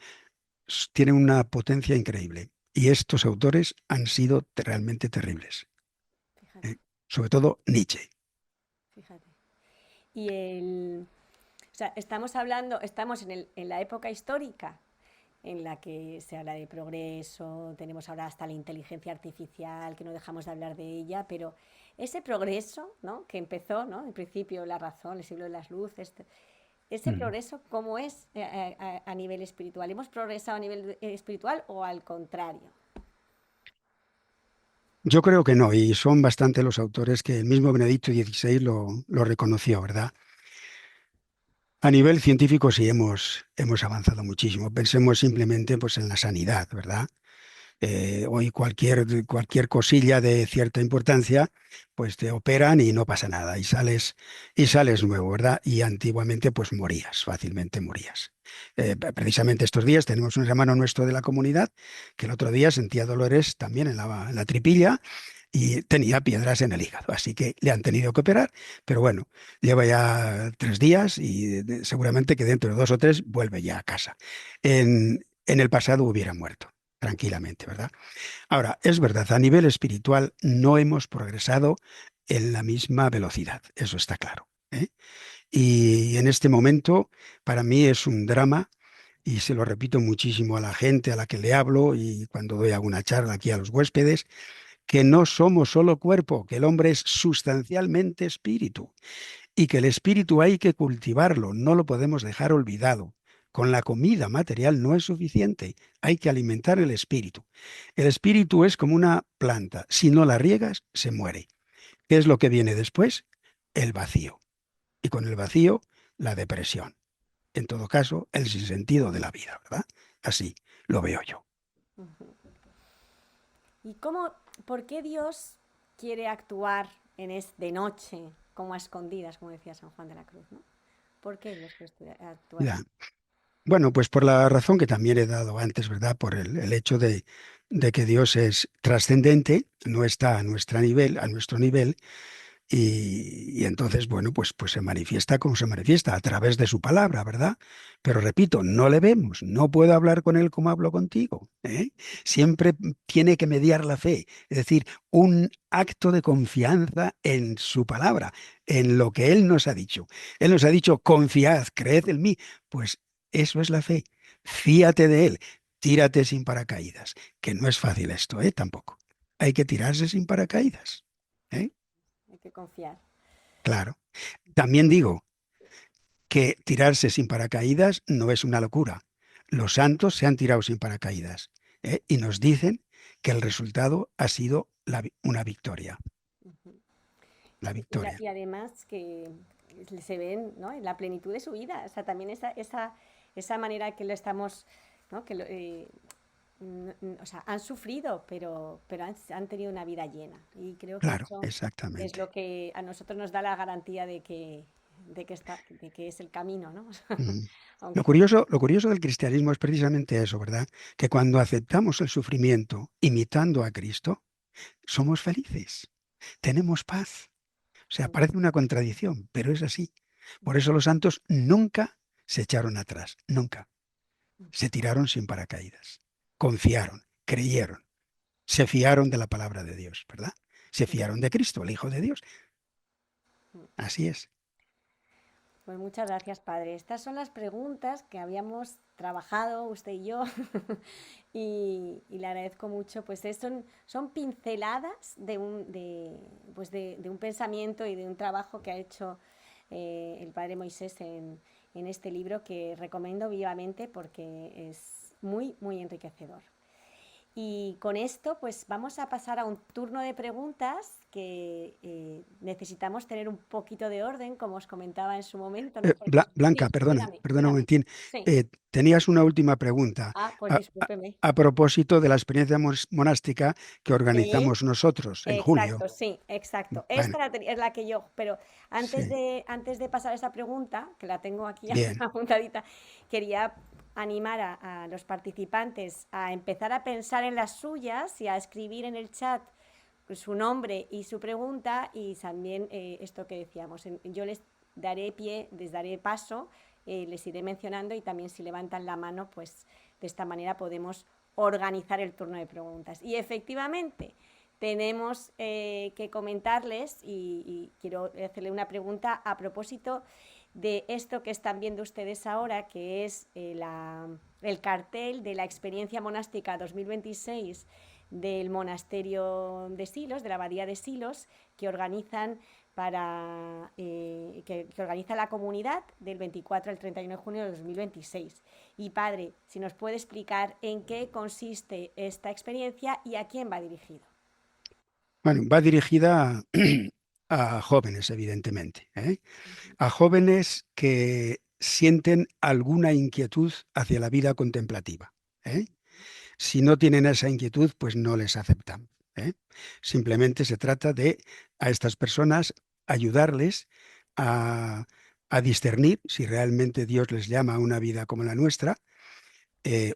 tienen una potencia increíble. Y estos autores han sido realmente terribles, Fíjate, ¿eh? Sobre todo Nietzsche. fíjate. Y o sea, estamos hablando, estamos en la época histórica en la que se habla de progreso, tenemos ahora hasta la inteligencia artificial, que no dejamos de hablar de ella, pero ese progreso, ¿no? Que empezó, ¿no? En principio la razón, el siglo de las luces, ese Mm. progreso, ¿cómo es a nivel espiritual? ¿Hemos progresado a nivel espiritual o al contrario? Yo creo que no, y son bastante los autores que el mismo Benedicto XVI lo reconoció, ¿verdad? A nivel científico sí hemos avanzado muchísimo. Pensemos simplemente pues, en la sanidad, ¿verdad? Hoy cualquier cosilla de cierta importancia, pues te operan y no pasa nada y sales nuevo, ¿verdad? Y antiguamente pues morías, fácilmente morías. Precisamente estos días tenemos un hermano nuestro de la comunidad que el otro día sentía dolores también en la tripilla y tenía piedras en el hígado, así que le han tenido que operar, pero bueno, lleva ya 3 días y seguramente que dentro de 2 o 3 vuelve ya a casa. En el pasado hubiera muerto tranquilamente, ¿verdad? Ahora, es verdad, a nivel espiritual no hemos progresado en la misma velocidad, eso está claro, ¿eh? Y en este momento, para mí es un drama, y se lo repito muchísimo a la gente a la que le hablo y cuando doy alguna charla aquí a los huéspedes, que no somos solo cuerpo, que el hombre es sustancialmente espíritu y que el espíritu hay que cultivarlo, no lo podemos dejar olvidado. Con la comida material no es suficiente, hay que alimentar el espíritu. El espíritu es como una planta, si no la riegas, se muere. ¿Qué es lo que viene después? El vacío. Y con el vacío, la depresión. En todo caso, el sinsentido de la vida, ¿verdad? Así lo veo yo. ¿Y cómo, por qué Dios quiere actuar de noche, como a escondidas, como decía San Juan de la Cruz, ¿no? ¿Por qué Dios quiere actuar Ya. así? Bueno, pues por la razón que también he dado antes, ¿verdad? Por el hecho de que Dios es trascendente, no está a nuestro nivel, y entonces, bueno, pues se manifiesta como se manifiesta, a través de su palabra, ¿verdad? Pero repito, no le vemos, no puedo hablar con él como hablo contigo, ¿eh? Siempre tiene que mediar la fe, es decir, un acto de confianza en su palabra, en lo que él nos ha dicho. Él nos ha dicho, confiad, creed en mí. Pues eso es la fe. Fíate de él, tírate sin paracaídas, que no es fácil esto, ¿eh? Tampoco. Hay que tirarse sin paracaídas, ¿eh? Hay que confiar. Claro. También digo que tirarse sin paracaídas no es una locura. Los santos se han tirado sin paracaídas, ¿eh? Y nos dicen que el resultado ha sido una victoria. Ujú. La Y, victoria. y además que se ven, ¿no?, en la plenitud de su vida. O sea, también esa manera que lo estamos, ¿no?, o sea, han sufrido, pero han tenido una vida llena. Y creo que Claro, eso es exactamente. lo que a nosotros nos da la garantía de que es el camino, ¿no? Mm. Aunque Lo curioso del cristianismo es precisamente eso, ¿verdad? Que cuando aceptamos el sufrimiento imitando a Cristo, somos felices, tenemos paz. O sea, parece una contradicción, pero es así. Por eso los santos nunca se echaron atrás, nunca. Se tiraron sin paracaídas, confiaron, creyeron, se fiaron de la palabra de Dios, ¿verdad? Se fiaron de Cristo, el Hijo de Dios. Así es. pues muchas gracias, padre. Estas son las preguntas que habíamos trabajado usted y yo y le agradezco mucho. Pues son pinceladas de un pensamiento y de un trabajo que ha hecho el padre Moisés en este libro que recomiendo vivamente porque es muy, muy enriquecedor. Y con esto, pues vamos a pasar a un turno de preguntas que necesitamos tener un poquito de orden, como os comentaba en su momento, ¿no? Porque, Blanca, sí, dígame, perdona un dígame. momentín. Sí. Tenías una última pregunta Ah, pues a, a- discúlpeme. a propósito de la experiencia monástica que Sí, organizamos nosotros en julio. exacto, sí, exacto. Bueno, Es la que yo, pero sí, antes de pasar a esa pregunta, que la tengo aquí bien. apuntadita, quería animar a los participantes a empezar a pensar en las suyas y a escribir en el chat su nombre y su pregunta y también esto que decíamos. Yo les daré pie, les daré paso, les iré mencionando y también si levantan la mano, pues de esta manera podemos organizar el turno de preguntas. Y efectivamente, tenemos que comentarles y quiero hacerle una pregunta a propósito de esto que están viendo ustedes ahora, que es el cartel de la experiencia monástica 2026 del monasterio de Silos, de la abadía de Silos, que organizan que organiza la comunidad del 24 al 31 de junio de 2026. Y padre, si nos puede explicar en qué consiste esta experiencia y a quién va dirigido. Bueno, va dirigida a jóvenes, evidentemente, ¿eh? A jóvenes que sienten alguna inquietud hacia la vida contemplativa, ¿eh? Si no tienen esa inquietud, pues no les aceptamos, ¿eh? Simplemente se trata de a estas personas ayudarles a, a discernir si realmente Dios les llama a una vida como la nuestra,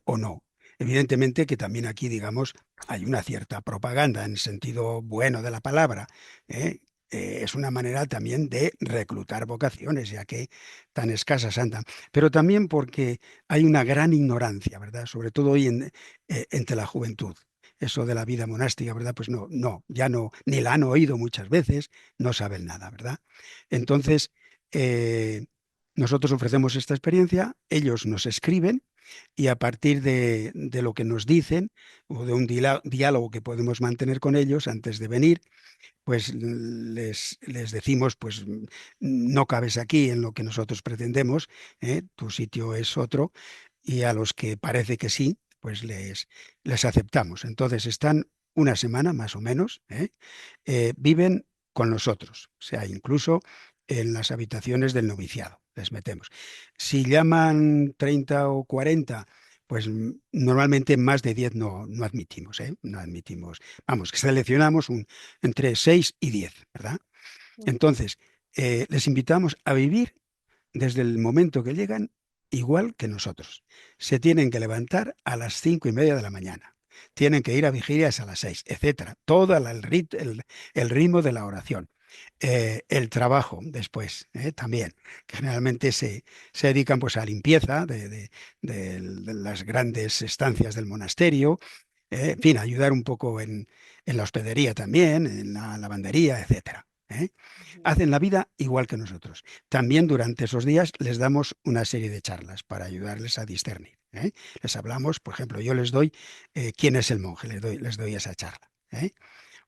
o no. Evidentemente que también aquí, digamos, hay una cierta propaganda en el sentido bueno de la palabra, ¿eh? Es una manera también de reclutar vocaciones, ya que tan escasas andan, pero también porque hay una gran ignorancia, ¿verdad? Sobre todo hoy entre la juventud. Eso de la vida monástica, ¿verdad? Pues ya no, ni la han oído muchas veces, no saben nada, ¿verdad? Entonces, eh, nosotros ofrecemos esta experiencia, ellos nos escriben y a partir de lo que nos dicen o de un diálogo que podemos mantener con ellos antes de venir, pues les decimos, pues no cabes aquí en lo que nosotros pretendemos, ¿eh? Tu sitio es otro, y a los que parece que sí, pues les aceptamos. Entonces están una semana más o menos, ¿eh? Viven con nosotros, o sea, incluso en las habitaciones del noviciado, les metemos. Si llaman 30 o 40, pues normalmente más de 10 no admitimos, ¿eh? No admitimos. Vamos, que seleccionamos entre 6 y 10, ¿verdad? Entonces, les invitamos a vivir desde el momento que llegan igual que nosotros. Se tienen que levantar a las 5:30 de la mañana. Tienen que ir a vigilias a las 6, etcétera. Todo el ritmo de la oración. El trabajo después, también, que generalmente se dedican pues a limpieza de las grandes estancias del monasterio, en fin, ayudar un poco en la hospedería también, en la lavandería, etcétera. Ujú. Hacen la vida igual que nosotros. También durante esos días les damos una serie de charlas para ayudarles a discernir. Les hablamos, por ejemplo, yo les doy quién es el monje, les doy esa charla.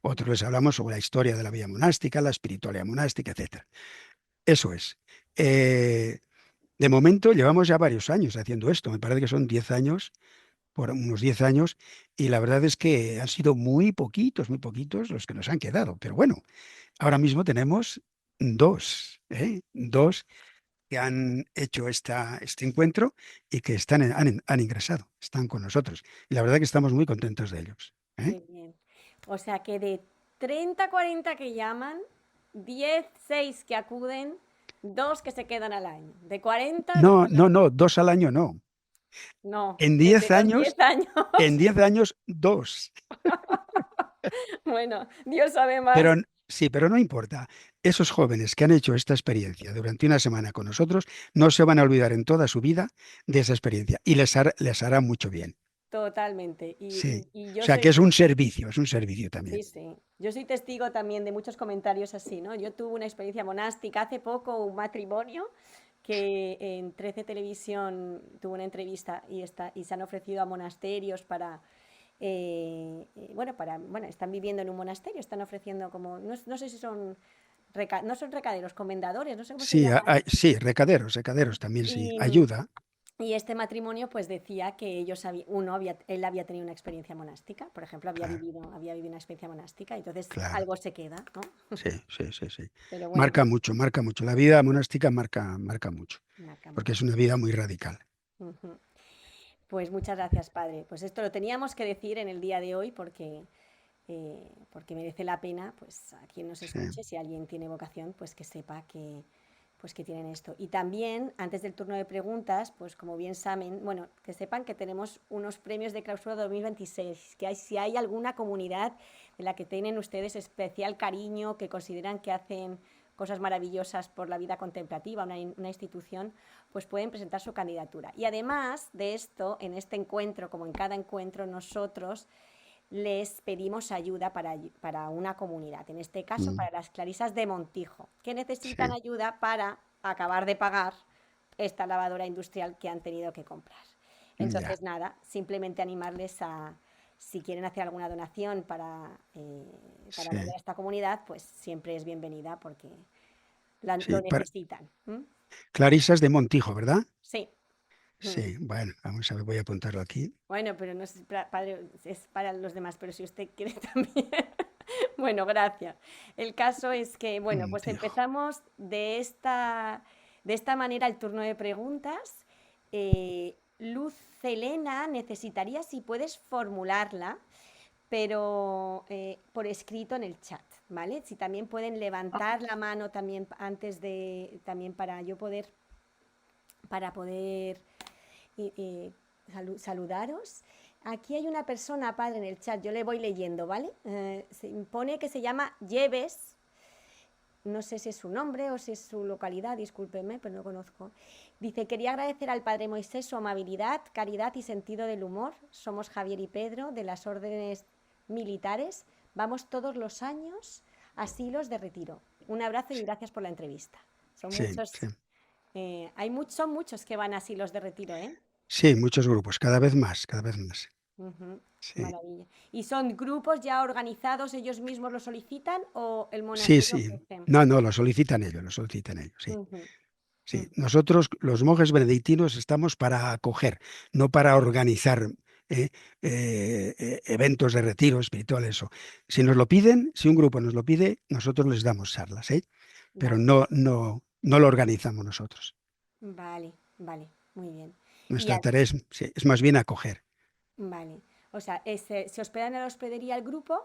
Otros les hablamos sobre la historia de la vida monástica, la espiritualidad monástica, etcétera. Eso es. Eh, de momento llevamos ya varios años haciendo esto. Me parece que son 10 años, por unos 10 años, y la verdad es que han sido muy poquitos los que nos han quedado. Pero bueno, ahora mismo tenemos dos que han hecho este encuentro y que han ingresado, están con nosotros. Y la verdad que estamos muy contentos de ellos. ¿eh? Qué bien. O sea que de 30 40 que llaman, 10 6 que acuden, 2 que se quedan al año. De 40 2 No, al no, año. no, dos al año no. No, En desde 10 los 10 años, años. en 10 años, dos. Bueno, Dios sabe Pero más. sí, pero no importa. Esos jóvenes que han hecho esta experiencia durante una semana con nosotros no se van a olvidar en toda su vida de esa experiencia y les hará mucho bien. Totalmente. Sí. Y O yo sea que soy, es un servicio sí, también. sí. Yo soy testigo también de muchos comentarios así, ¿no? Yo tuve una experiencia monástica hace poco, un matrimonio que en 13 Televisión tuvo una entrevista y se han ofrecido a monasterios para, bueno, están viviendo en un monasterio, están ofreciendo como, no sé si son, no son recaderos, comendadores, no sé cómo se Sí, llama. sí, recaderos también sí. Y, Ayuda, y este matrimonio pues decía que él había tenido una experiencia monástica, por ejemplo, claro, había vivido una experiencia monástica, entonces claro. algo se queda, ¿no? Sí, sí, sí, sí. Pero bueno, Marca mucho, marca mucho. La vida monástica marca mucho, marca porque mucho. es una vida muy radical. Ujú. Pues muchas gracias, padre. Pues esto lo teníamos que decir en el día de hoy porque merece la pena, pues a quien nos Sí, escuche, si alguien tiene vocación, pues que sepa que tienen esto. Y también, antes del turno de preguntas, pues como bien saben, bueno, que sepan que tenemos unos premios de clausura 2026, que si hay alguna comunidad de la que tienen ustedes especial cariño, que consideran que hacen cosas maravillosas por la vida contemplativa, una institución, pues pueden presentar su candidatura. Y además de esto, en este encuentro, como en cada encuentro, nosotros les pedimos ayuda para una comunidad, en este caso mm, para las clarisas de Montijo, que necesitan sí, ayuda para acabar de pagar esta lavadora industrial que han tenido que comprar. ya, Entonces, nada, simplemente animarles a, si quieren hacer alguna donación para sí, apoyar a esta comunidad, pues siempre es bienvenida porque lo sí. necesitan. ¿Mm? Clarisas de Montijo, ¿verdad? Sí. Mm. Sí, bueno, vamos a ver, voy a apuntarlo aquí. Bueno, pero no es padre, es para los demás, pero si usted quiere también. Bueno, gracias. El caso es que, bueno, pues Montijo. empezamos de esta manera el turno de preguntas. Luz Helena, necesitaría si puedes formularla, pero por escrito en el chat, ¿vale? Si también pueden levantar la mano también antes de, también para poder saludaros. Aquí hay una persona, padre, en el chat, yo le voy leyendo, ¿vale? Se impone que se llama Lleves, no sé si es su nombre o si es su localidad, discúlpenme, pero no conozco. Dice, quería agradecer al Padre Moisés su amabilidad, caridad y sentido del humor. Somos Javier y Pedro de las órdenes militares. Vamos todos los años a asilos de retiro. Un abrazo y gracias por la entrevista. Son Sí, sí. muchos, son muchos que van a asilos de retiro, ¿eh? Sí, muchos grupos, cada vez más, cada vez más. Ujú. Sí, Maravilla. ¿Y son grupos ya organizados, ellos mismos lo solicitan o el sí, monasterio sí. ofrece? No, no, lo solicitan ellos, sí. Ujú, Sí, ujú. nosotros, los monjes benedictinos, estamos para acoger, no para organizar eventos de retiro espiritual, eso. Si nos lo piden, si un grupo nos lo pide, nosotros les damos charlas, pero Vale, no lo organizamos nosotros. vale, vale, muy bien. Y Nuestra tarea sí, es más bien acoger. vale, o sea, se hospedan en la hospedería el grupo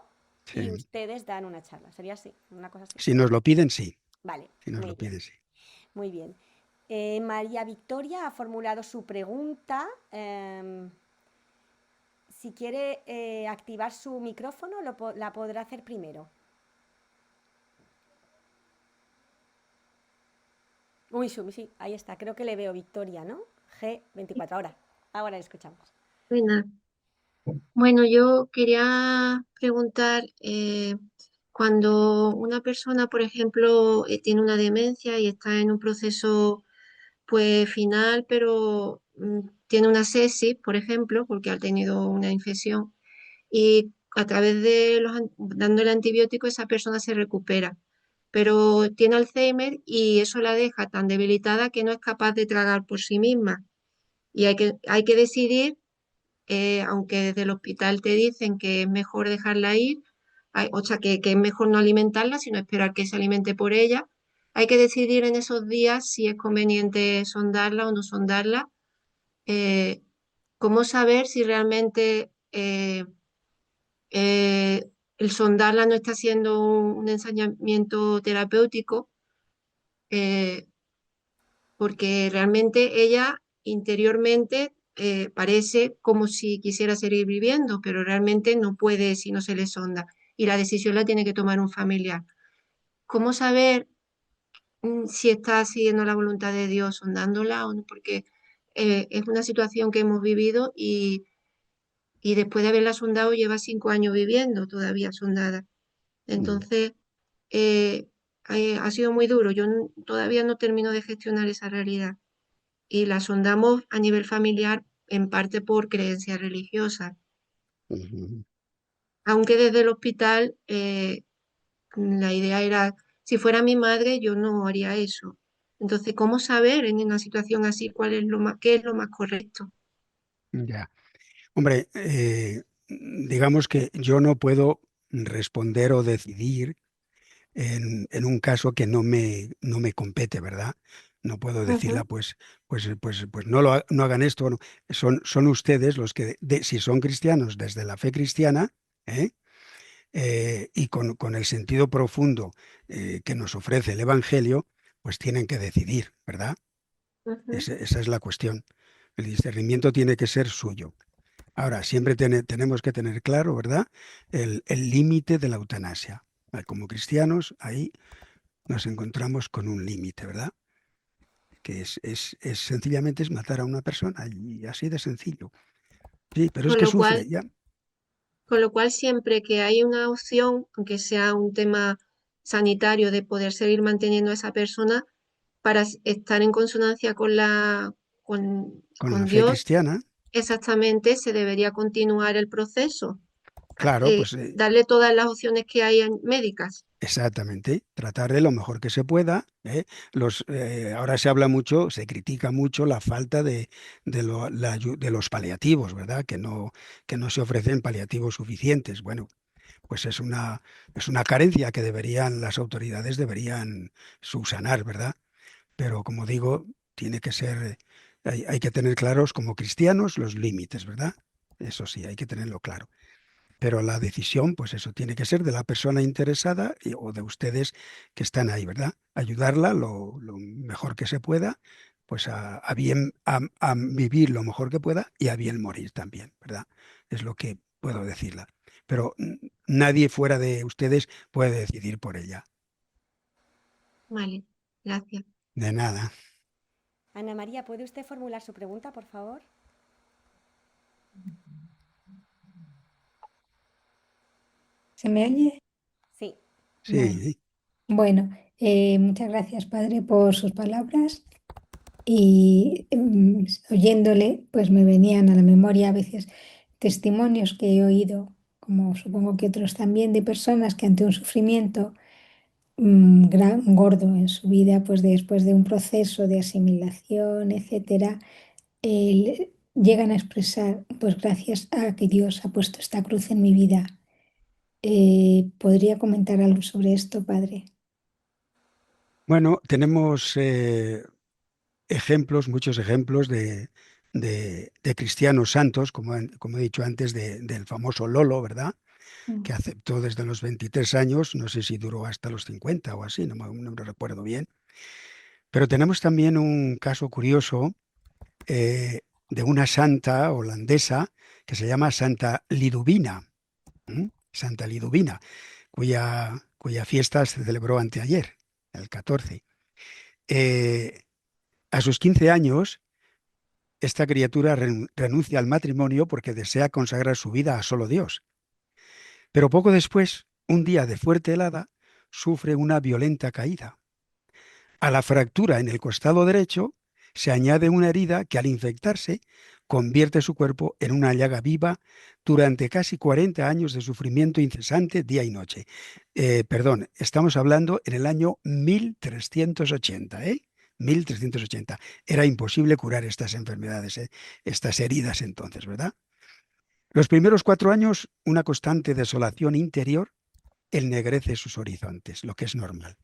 y Sí. ustedes dan una charla, sería así, una cosa así. Si nos lo piden, sí. Vale, Si nos muy lo bien, piden, sí. muy bien. María Victoria ha formulado su pregunta. Si quiere activar su micrófono, la podrá hacer primero. Uy, sí, ahí está. Creo que le veo, Victoria, ¿no? G24. Ahora le escuchamos. Buenas. Bueno, yo quería preguntar, cuando una persona, por ejemplo, tiene una demencia y está en un proceso pues final, pero tiene una sepsis, por ejemplo, porque ha tenido una infección, y a través de dándole antibiótico esa persona se recupera, pero tiene Alzheimer y eso la deja tan debilitada que no es capaz de tragar por sí misma. Y hay que decidir, aunque desde el hospital te dicen que es mejor dejarla ir, o sea, que es mejor no alimentarla, sino esperar que se alimente por ella. Hay que decidir en esos días si es conveniente sondarla o no sondarla. Eh, ¿Cómo saber si realmente el sondarla no está siendo un ensañamiento terapéutico? Eh, Porque realmente ella interiormente parece como si quisiera seguir viviendo, pero realmente no puede si no se le sonda. Y la decisión la tiene que tomar un familiar. ¿Cómo saber si está siguiendo la voluntad de Dios sondándola o no? Porque es una situación que hemos vivido y después de haberla sondado lleva 5 años viviendo todavía sondada. Entonces, eh, ha sido muy duro. Yo todavía no termino de gestionar esa realidad y la sondamos a nivel familiar en parte por creencias religiosas, Ujú. aunque desde el hospital la idea era, si fuera mi madre, yo no haría eso. Entonces, ¿cómo saber en una situación así cuál es qué es lo más correcto? Ya. Hombre, digamos que yo no puedo responder o decidir en un caso que no me compete, ¿verdad? No puedo decirla, Ujú, pues no, no hagan esto. No. Son ustedes los que, si son cristianos desde la fe cristiana, ¿eh? Y con el sentido profundo que nos ofrece el Evangelio, pues tienen que decidir, ¿verdad? ujú. Esa es la cuestión. El discernimiento tiene que ser suyo. Ahora, siempre tenemos que tener claro, ¿verdad? El límite de la eutanasia. Como cristianos, ahí nos encontramos con un límite, ¿verdad? Que es sencillamente es matar a una persona y así de sencillo. Sí, pero es Con que lo cual, sufre, ya. siempre que hay una opción, aunque sea un tema sanitario, de poder seguir manteniendo a esa persona para estar en consonancia Con la con fe Dios, cristiana, exactamente se debería continuar el proceso, claro, darle todas las opciones que hay médicas. exactamente, tratar de lo mejor que se pueda. ¿Eh? Ahora se habla mucho, se critica mucho la falta de los paliativos, ¿verdad? Que no se ofrecen paliativos suficientes. Bueno, pues es una carencia que las autoridades deberían subsanar, ¿verdad? Pero como digo, tiene que ser, hay que tener claros como cristianos los límites, ¿verdad? Eso sí, hay que tenerlo claro. Pero la decisión, pues eso, tiene que ser de la persona interesada o de ustedes que están ahí, ¿verdad? Ayudarla lo mejor que se pueda, pues a bien, a vivir lo mejor que pueda y a bien morir también, ¿verdad? Es lo que puedo decirla. Pero nadie fuera de ustedes puede decidir por ella. Vale, gracias. De nada. Ana María, ¿puede usted formular su pregunta, por favor? ¿Se me oye? Sí. Vale. Sí, Bueno, muchas gracias, Padre, por sus palabras y oyéndole, pues me venían a la memoria a veces testimonios que he oído, como supongo que otros también, de personas que ante un sufrimiento gran, gordo en su vida, pues después de un proceso de asimilación, etcétera, llegan a expresar, pues gracias a que Dios ha puesto esta cruz en mi vida. ¿Podría comentar algo sobre esto, Padre? bueno, tenemos ejemplos, muchos ejemplos de cristianos santos, como he dicho antes, del famoso Lolo, ¿verdad? Mm. Que aceptó desde los 23 años, no sé si duró hasta los 50 o así, no me recuerdo bien, Pero tenemos también un caso curioso de una santa holandesa que se llama Santa Liduvina, ¿m? Santa Liduvina, cuya fiesta se celebró anteayer, el 14. Eh, a sus 15 años, esta criatura renuncia al matrimonio porque desea consagrar su vida a solo Dios. Pero poco después, un día de fuerte helada, sufre una violenta caída. A la fractura en el costado derecho se añade una herida que al infectarse convierte su cuerpo en una llaga viva durante casi 40 años de sufrimiento incesante día y noche. Perdón, estamos hablando en el año 1380, ¿eh? 1380. Era imposible curar estas enfermedades, estas heridas entonces, ¿verdad? Los primeros 4 años, una constante desolación interior ennegrece sus horizontes, lo que es normal.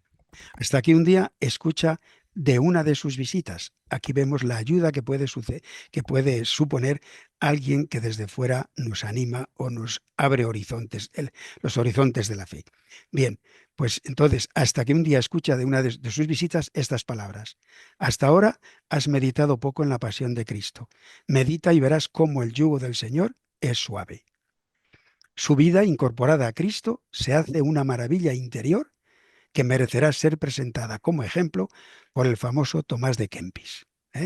Hasta que un día escucha de una de sus visitas. Aquí vemos la ayuda que puede suponer alguien que desde fuera nos anima o nos abre horizontes, los horizontes de la fe. Bien, pues entonces, hasta que un día escucha de una de sus visitas estas palabras. Hasta ahora has meditado poco en la pasión de Cristo. Medita y verás cómo el yugo del Señor es suave. Su vida incorporada a Cristo se hace una maravilla interior que merecerá ser presentada como ejemplo por el famoso Tomás de Kempis. O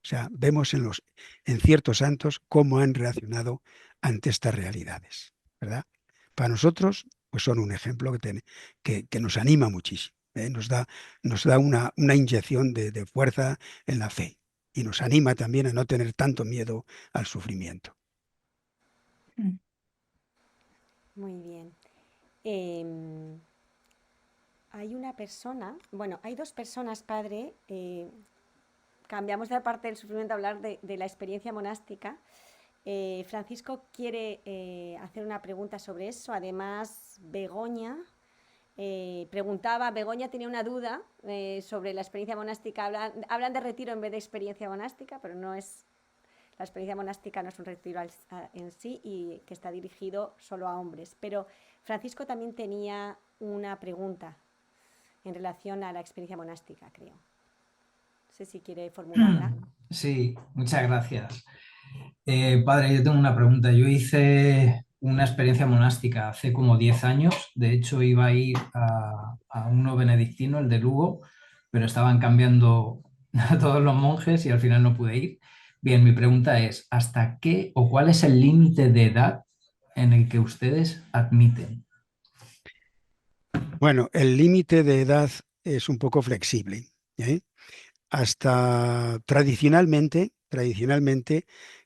sea, vemos en ciertos santos cómo han reaccionado ante estas realidades, ¿verdad? Para nosotros, pues son un ejemplo que nos anima muchísimo, ¿eh? Nos da una inyección de fuerza en la fe y nos anima también a no tener tanto miedo al sufrimiento. Mm. Muy bien. Em, hay una persona, bueno, hay dos personas, padre. Cambiamos de la parte del sufrimiento a hablar de la experiencia monástica. Francisco quiere hacer una pregunta sobre eso. Además, Begoña preguntaba, Begoña tenía una duda sobre la experiencia monástica. Hablan de retiro en vez de experiencia monástica, pero no es, la experiencia monástica no es un retiro en sí y que está dirigido solo a hombres. Pero Francisco también tenía una pregunta en relación a la experiencia monástica, creo. No sé si quiere formularla. Sí, muchas gracias. Padre, yo tengo una pregunta. Yo hice una experiencia monástica hace como 10 años. De hecho, iba a ir a uno benedictino, el de Lugo, pero estaban cambiando a todos los monjes y al final no pude ir. Bien, mi pregunta es, ¿hasta qué o cuál es el límite de edad en el que ustedes admiten? Bueno, el límite de edad es un poco flexible, ¿eh? Hasta tradicionalmente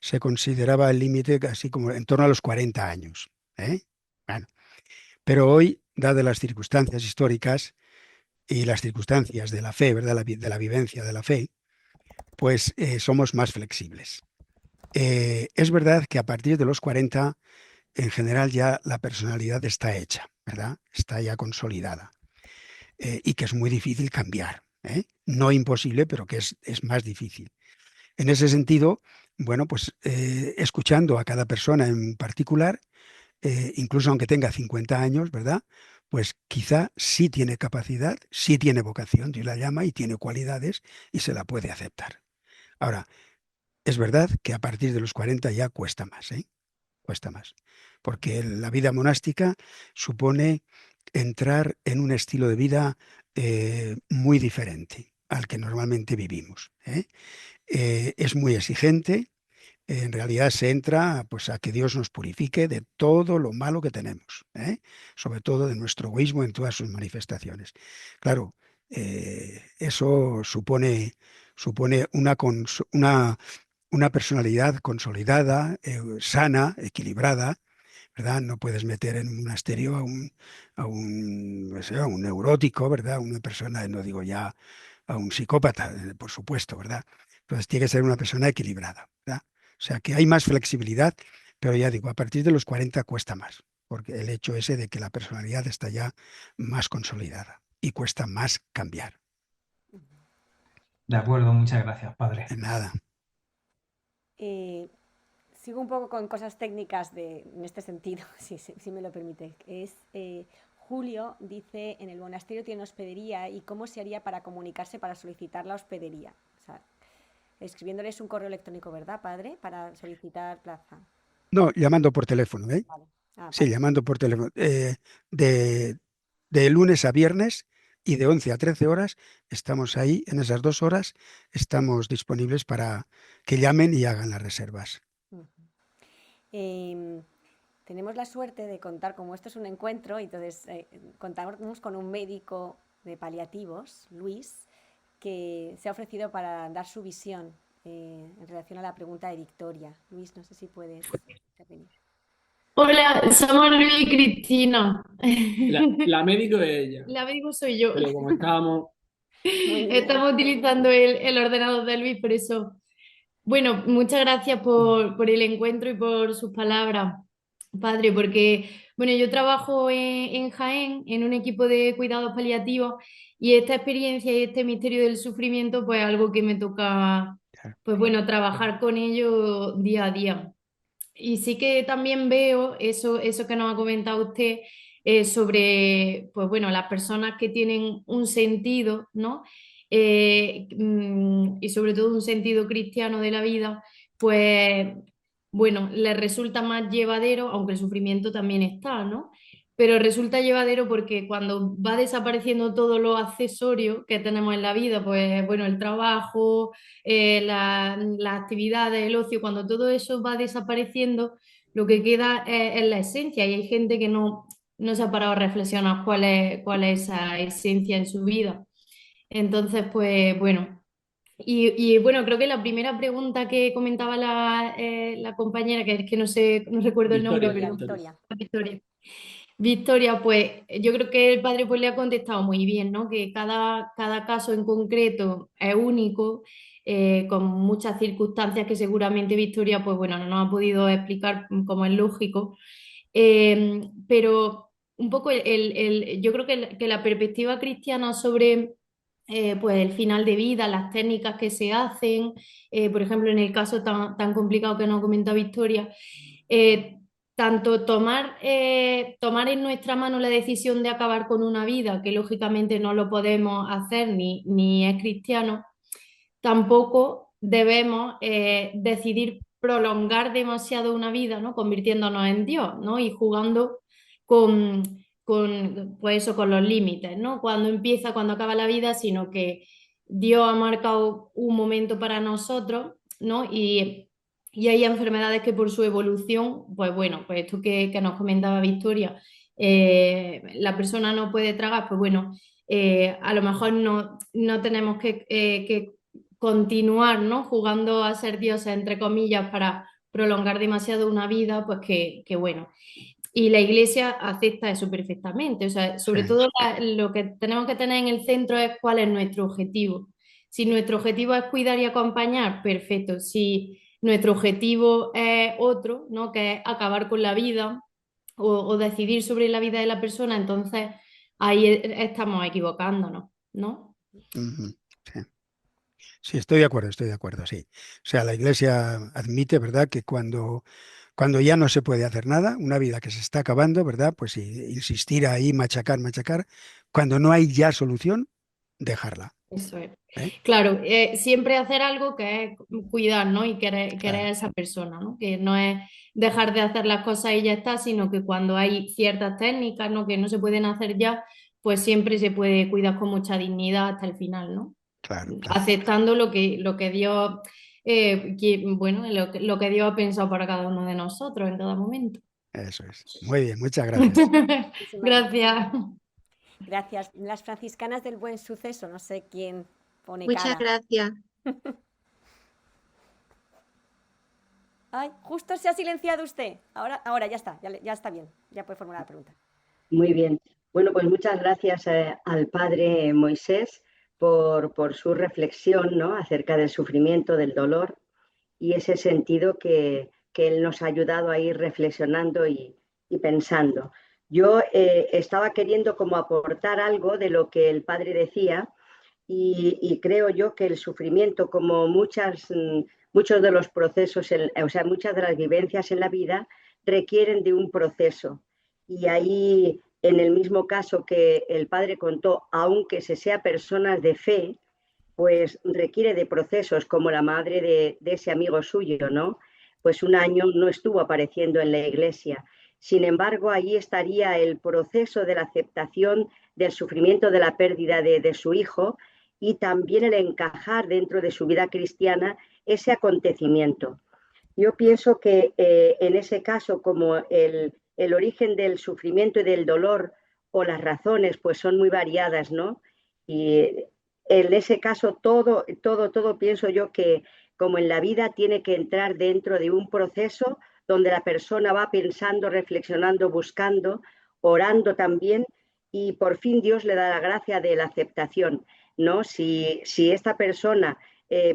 se consideraba el límite casi como en torno a los 40 años, ¿eh? Bueno, pero hoy, dadas las circunstancias históricas y las circunstancias de la fe, ¿verdad? De la vivencia de la fe, pues somos más flexibles. Es verdad que a partir de los 40, en general ya la personalidad está hecha, ¿verdad? Está ya consolidada, y que es muy difícil cambiar, ¿eh? No imposible, pero que es más difícil. En ese sentido, bueno, pues escuchando a cada persona en particular, incluso aunque tenga 50 años, ¿verdad? Pues quizá sí tiene capacidad, sí tiene vocación, Dios la llama, y tiene cualidades y se la puede aceptar. Ahora, es verdad que a partir de los 40 ya cuesta más, ¿eh? Cuesta más, porque la vida monástica supone entrar en un estilo de vida muy diferente al que normalmente vivimos, ¿eh? Es muy exigente. En realidad se entra pues, a que Dios nos purifique de todo lo malo que tenemos, ¿eh? Sobre todo de nuestro egoísmo en todas sus manifestaciones. Claro, eso supone una personalidad consolidada, sana, equilibrada, ¿verdad? No puedes meter en un monasterio no sé, a un neurótico, ¿verdad? Una persona, no digo ya a un psicópata, por supuesto, ¿verdad? Entonces tiene que ser una persona equilibrada, ¿verdad? O sea que hay más flexibilidad, pero ya digo, a partir de los 40 cuesta más, porque el hecho ese de que la personalidad está ya más consolidada y cuesta más cambiar. De acuerdo, muchas gracias, Padre. En nada. Sigo un poco con cosas técnicas en este sentido, si me lo permite. Es Julio dice, en el monasterio tiene hospedería y cómo se haría para comunicarse para solicitar la hospedería. O sea, escribiéndoles un correo electrónico, ¿verdad, padre? Para solicitar plaza. No, llamando por teléfono, ¿eh? Vale. Sí, Vale. llamando por teléfono. De, de lunes a viernes y de 11 a 13 horas estamos ahí. En esas 2 horas estamos disponibles para que llamen y hagan las reservas. Ujú. Em, tenemos la suerte de contar, como esto es un encuentro, y entonces contamos con un médico de paliativos, Luis, que se ha ofrecido para dar su visión en relación a la pregunta de Victoria. Luis, no sé si puedes intervenir. Hola, somos Luis y Cristina. La médico es ella, La médico soy yo. pero como estábamos, Muy bien. Estamos utilizando el ordenador de Luis, por eso. Bueno, muchas gracias por el encuentro y por sus palabras, padre, porque, bueno, yo trabajo en Jaén, en un equipo de cuidados paliativos, y esta experiencia y este misterio del sufrimiento, pues algo que me toca, Claro. pues bueno, trabajar con ello día a día. Y sí que también veo eso que nos ha comentado usted sobre, pues bueno, las personas que tienen un sentido, ¿no? Y sobre todo un sentido cristiano de la vida, pues bueno, les resulta más llevadero, aunque el sufrimiento también está, ¿no? Pero resulta llevadero porque cuando va desapareciendo todo lo accesorio que tenemos en la vida, pues bueno, el trabajo, las actividades, el ocio, cuando todo eso va desapareciendo, lo que queda es la esencia y hay gente que no se ha parado a reflexionar cuál es esa esencia en su vida. Entonces, pues bueno, y bueno, creo que la primera pregunta que comentaba la compañera, que es que no sé, no recuerdo el nombre, Victoria, pero Victoria. Victoria. Victoria, pues yo creo que el padre pues le ha contestado muy bien, ¿no? Que cada caso en concreto es único, con muchas circunstancias que seguramente Victoria, pues bueno, no nos ha podido explicar como es lógico. Pero un poco yo creo que la perspectiva cristiana sobre pues el final de vida, las técnicas que se hacen, por ejemplo, en el caso tan complicado que nos comenta Victoria, eh, tanto tomar en nuestra mano la decisión de acabar con una vida, que lógicamente no lo podemos hacer ni es cristiano, tampoco debemos decidir prolongar demasiado una vida, ¿no? Convirtiéndonos en Dios, ¿no? Y jugando pues eso, con los límites, ¿no? Cuando empieza, cuando acaba la vida, sino que Dios ha marcado un momento para nosotros, ¿no? Y hay enfermedades que por su evolución, pues bueno, pues esto que nos comentaba Victoria, la persona no puede tragar, pues bueno, a lo mejor no tenemos que continuar, ¿no? Jugando a ser dioses, entre comillas, para prolongar demasiado una vida, pues que bueno. Y la iglesia acepta eso perfectamente. O sea, sobre Sí, todo lo que tenemos que tener en el centro es cuál es nuestro objetivo. Si nuestro objetivo es cuidar y acompañar, perfecto. Si nuestro objetivo es otro, ¿no? Que es acabar con la vida o decidir sobre la vida de la persona, entonces ahí estamos equivocándonos, ¿no? ujú, sí. Sí, estoy de acuerdo, sí. O sea, la Iglesia admite, ¿verdad?, que cuando ya no se puede hacer nada, una vida que se está acabando, ¿verdad? Pues insistir ahí, machacar, machacar. Cuando no hay ya solución, dejarla. Eso es. ¿Eh? Claro, siempre hacer algo que es cuidar, ¿no? Y querer Claro, a esa persona, ¿no? Que no es dejar de hacer las cosas y ya está, sino que cuando hay ciertas técnicas, ¿no? Que no se pueden hacer ya, pues siempre se puede cuidar con mucha dignidad hasta el final, ¿no? claro, claro. Aceptando lo que Dios, bueno, lo que Dios ha pensado para cada uno de nosotros en cada momento. Eso es. Muy bien, muchas gracias. Muchísimas Gracias. gracias. Las franciscanas del Buen Suceso, no sé quién pone Muchas cara. gracias. Ay, justo se ha silenciado usted. Ahora ya está, ya está bien. Ya puede formular la pregunta. Muy bien. Bueno, pues muchas gracias al padre Moisés por su reflexión, ¿no?, acerca del sufrimiento, del dolor y ese sentido que él nos ha ayudado a ir reflexionando y pensando. Yo estaba queriendo como aportar algo de lo que el padre decía y creo yo que el sufrimiento, como muchos de los procesos, o sea, muchas de las vivencias en la vida requieren de un proceso. Y ahí en el mismo caso que el padre contó, aunque se sea personas de fe, pues requiere de procesos como la madre de ese amigo suyo, ¿no? Pues un año no estuvo apareciendo en la iglesia. Sin embargo, allí estaría el proceso de la aceptación del sufrimiento de la pérdida de su hijo y también el encajar dentro de su vida cristiana ese acontecimiento. Yo pienso que en ese caso, como el origen del sufrimiento y del dolor o las razones, pues son muy variadas, ¿no? Y en ese caso, todo pienso yo que como en la vida tiene que entrar dentro de un proceso donde la persona va pensando, reflexionando, buscando, orando también, y por fin Dios le da la gracia de la aceptación, ¿no? Si esta persona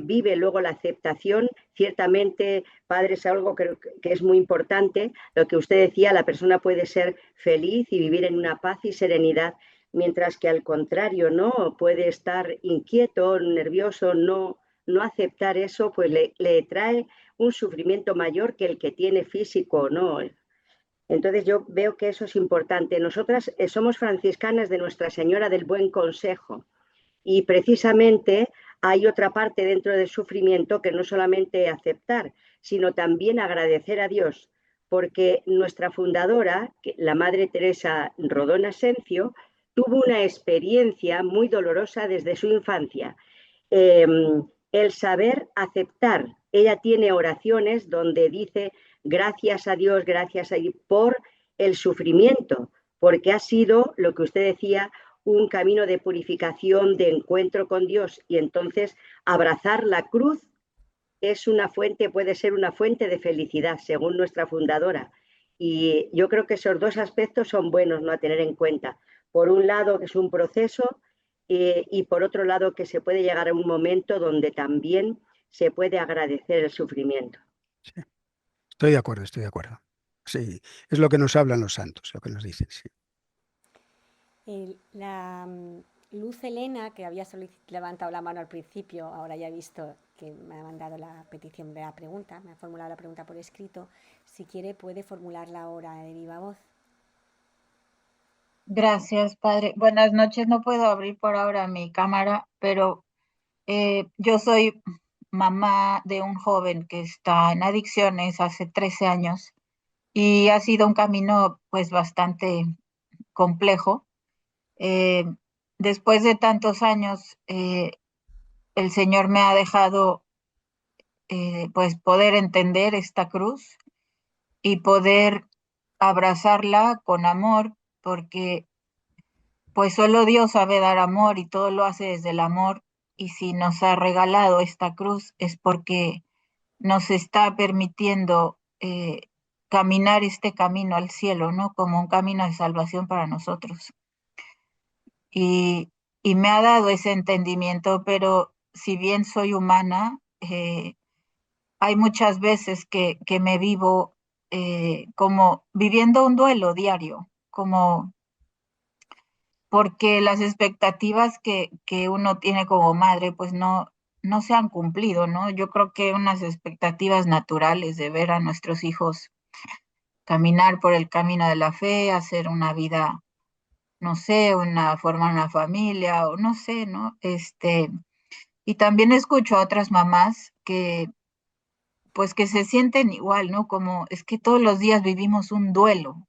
vive luego la aceptación, ciertamente, padre, es algo que es muy importante. Lo que usted decía, la persona puede ser feliz y vivir en una paz y serenidad, mientras que al contrario, ¿no? Puede estar inquieto, nervioso, no aceptar eso, pues le trae un sufrimiento mayor que el que tiene físico, ¿no? Entonces yo veo que eso es importante. Nosotras somos franciscanas de Nuestra Señora del Buen Consejo, y precisamente hay otra parte dentro del sufrimiento que no solamente aceptar, sino también agradecer a Dios, porque nuestra fundadora, la Madre Teresa Rodón Asencio, tuvo una experiencia muy dolorosa desde su infancia. El saber aceptar. Ella tiene oraciones donde dice gracias a Dios, gracias a Dios por el sufrimiento, porque ha sido, lo que usted decía, un camino de purificación, de encuentro con Dios, y entonces abrazar la cruz es una fuente, puede ser una fuente de felicidad, según nuestra fundadora. Y yo creo que esos dos aspectos son buenos, ¿no?, a tener en cuenta. Por un lado, que es un proceso, y por otro lado, que se puede llegar a un momento donde también se puede agradecer el sufrimiento. Sí. Estoy de acuerdo, estoy de acuerdo. Sí, es lo que nos hablan los santos, lo que nos dicen, sí. Luz Elena, que había levantado la mano al principio, ahora ya he visto que me ha mandado la petición de la pregunta, me ha formulado la pregunta por escrito. Si quiere, puede formularla ahora de viva voz. Gracias, padre. Buenas noches. No puedo abrir por ahora mi cámara, pero yo soy mamá de un joven que está en adicciones hace 13 años y ha sido un camino pues bastante complejo. Después de tantos años, el Señor me ha dejado pues poder entender esta cruz y poder abrazarla con amor, porque pues solo Dios sabe dar amor y todo lo hace desde el amor. Y si nos ha regalado esta cruz es porque nos está permitiendo caminar este camino al cielo, ¿no? Como un camino de salvación para nosotros. Y me ha dado ese entendimiento, pero si bien soy humana, hay muchas veces que me vivo como viviendo un duelo diario, como porque las expectativas que uno tiene como madre, pues no se han cumplido, ¿no? Yo creo que unas expectativas naturales de ver a nuestros hijos caminar por el camino de la fe, hacer una vida, no sé, formar una familia, o no sé, ¿no? Y también escucho a otras mamás pues que se sienten igual, ¿no? Como es que todos los días vivimos un duelo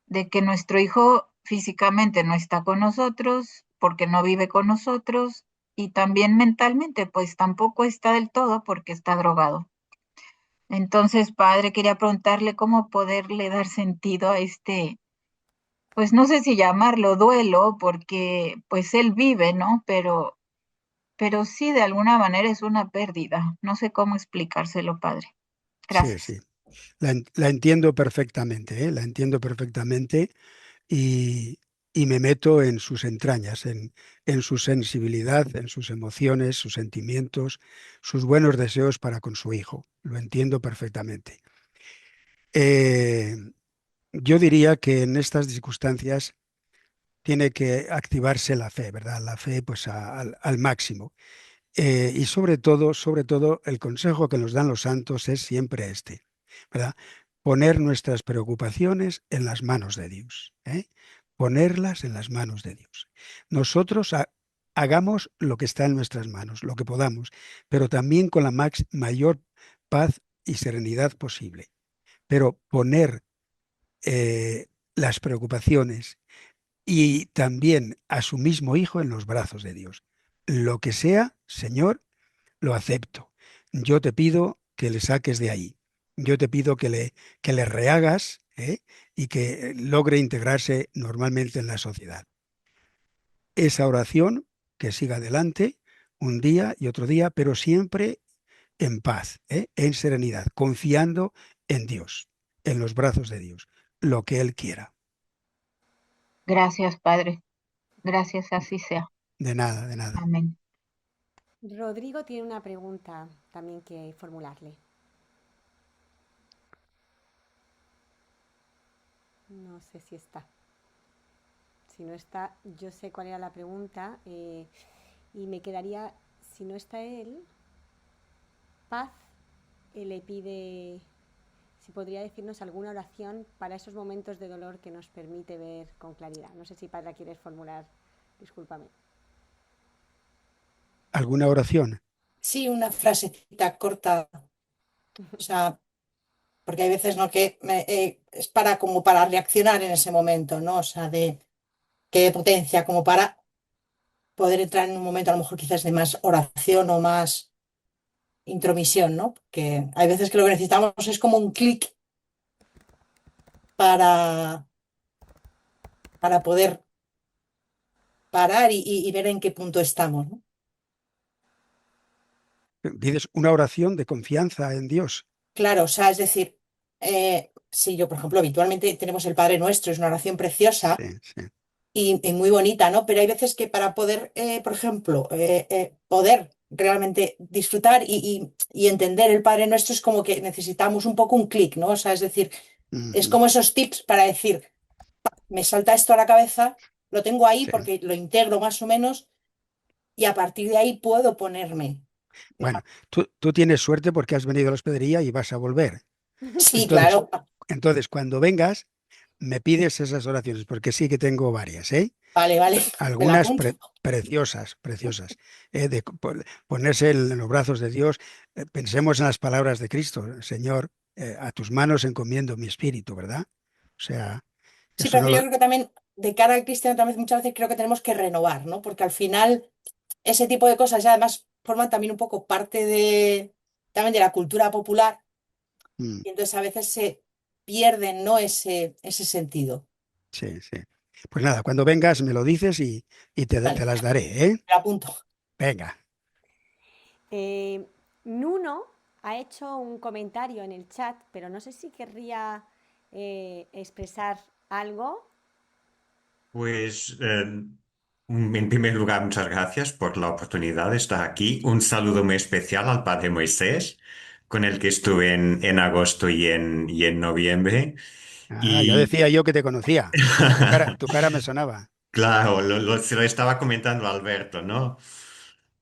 de que nuestro hijo físicamente no está con nosotros, porque no vive con nosotros, y también mentalmente, pues tampoco está del todo porque está drogado. Entonces, padre, quería preguntarle cómo poderle dar sentido a pues no sé si llamarlo duelo, porque pues él vive, ¿no? Pero sí, de alguna manera es una pérdida. No sé cómo explicárselo, padre. Sí, Gracias. sí. La entiendo perfectamente, ¿eh? La entiendo perfectamente y me meto en sus entrañas, en su sensibilidad, en sus emociones, sus sentimientos, sus buenos deseos para con su hijo. Lo entiendo perfectamente. Yo diría que en estas circunstancias tiene que activarse la fe, ¿verdad? La fe pues al máximo. Y sobre todo, el consejo que nos dan los santos es siempre ¿verdad? Poner nuestras preocupaciones en las manos de Dios, ¿eh? ponerlas en las manos de Dios. Nosotros hagamos lo que está en nuestras manos, lo que podamos, pero también con la mayor paz y serenidad posible. Pero poner las preocupaciones y también a su mismo hijo en los brazos de Dios. Lo que sea, Señor, lo acepto. Yo te pido que le saques de ahí. Yo te pido que le rehagas, ¿eh? Y que logre integrarse normalmente en la sociedad. Esa oración que siga adelante un día y otro día, pero siempre en paz, ¿eh? En serenidad, confiando en Dios, en los brazos de Dios, lo que Él quiera. Gracias, Padre. Gracias, así sea. De nada, de nada. Amén. Rodrigo tiene una pregunta también que formularle. No sé si está. Si no está, yo sé cuál era la pregunta y me quedaría, si no está él, Paz le pide si podría decirnos alguna oración para esos momentos de dolor que nos permite ver con claridad. No sé si Paz la quieres formular, discúlpame. ¿Alguna oración? Sí, una frasecita corta, o sea, porque hay veces, ¿no? que es para como para reaccionar en ese momento, ¿no? O sea, de qué potencia, como para poder entrar en un momento a lo mejor quizás de más oración o más intromisión, ¿no? Que hay veces que lo que necesitamos es como un clic para, para poder parar y ver en qué punto estamos, ¿no? Pides una oración de confianza en Dios. Claro, o sea, es decir, si yo, por ejemplo, habitualmente tenemos el Padre Nuestro, es una oración preciosa Sí, sí. y muy bonita, ¿no? Pero hay veces que para poder, por ejemplo, poder realmente disfrutar y entender el Padre Nuestro es como que necesitamos un poco un clic, ¿no? O sea, es decir, es Ujú. como esos tips para decir, me salta esto a la cabeza, lo tengo ahí Sí. porque lo integro más o menos y a partir de ahí puedo ponerme. Bueno, tú tienes suerte porque has venido a la hospedería y vas a volver. Sí, Entonces, claro. cuando vengas, me pides esas oraciones, porque sí que tengo varias, ¿eh? Vale, vale, me la Algunas apunto. preciosas, preciosas. De ponerse en los brazos de Dios. Pensemos en las palabras de Cristo, Señor, a tus manos encomiendo mi espíritu, ¿verdad? O sea, Sí, eso pero no yo lo... creo que también de cara al cristiano también muchas veces creo que tenemos que renovar, ¿no? Porque al final ese tipo de cosas ya además forman también un poco parte de también de la cultura popular Mm, y entonces a veces se pierden, ¿no? Ese sentido. sí, sí. Pues nada, cuando vengas me lo dices y te Vale, las daré, ¿eh? me la apunto. Venga. Eh, Nuno ha hecho un comentario en el chat, pero no sé si querría expresar algo. Pues en primer lugar, muchas gracias por la oportunidad de estar aquí. Un saludo muy especial al Padre Moisés, con el que estuve en agosto y en noviembre. Ah, ya Y decía yo que te conocía. Tu cara me sonaba. claro, se lo estaba comentando a Alberto, ¿no?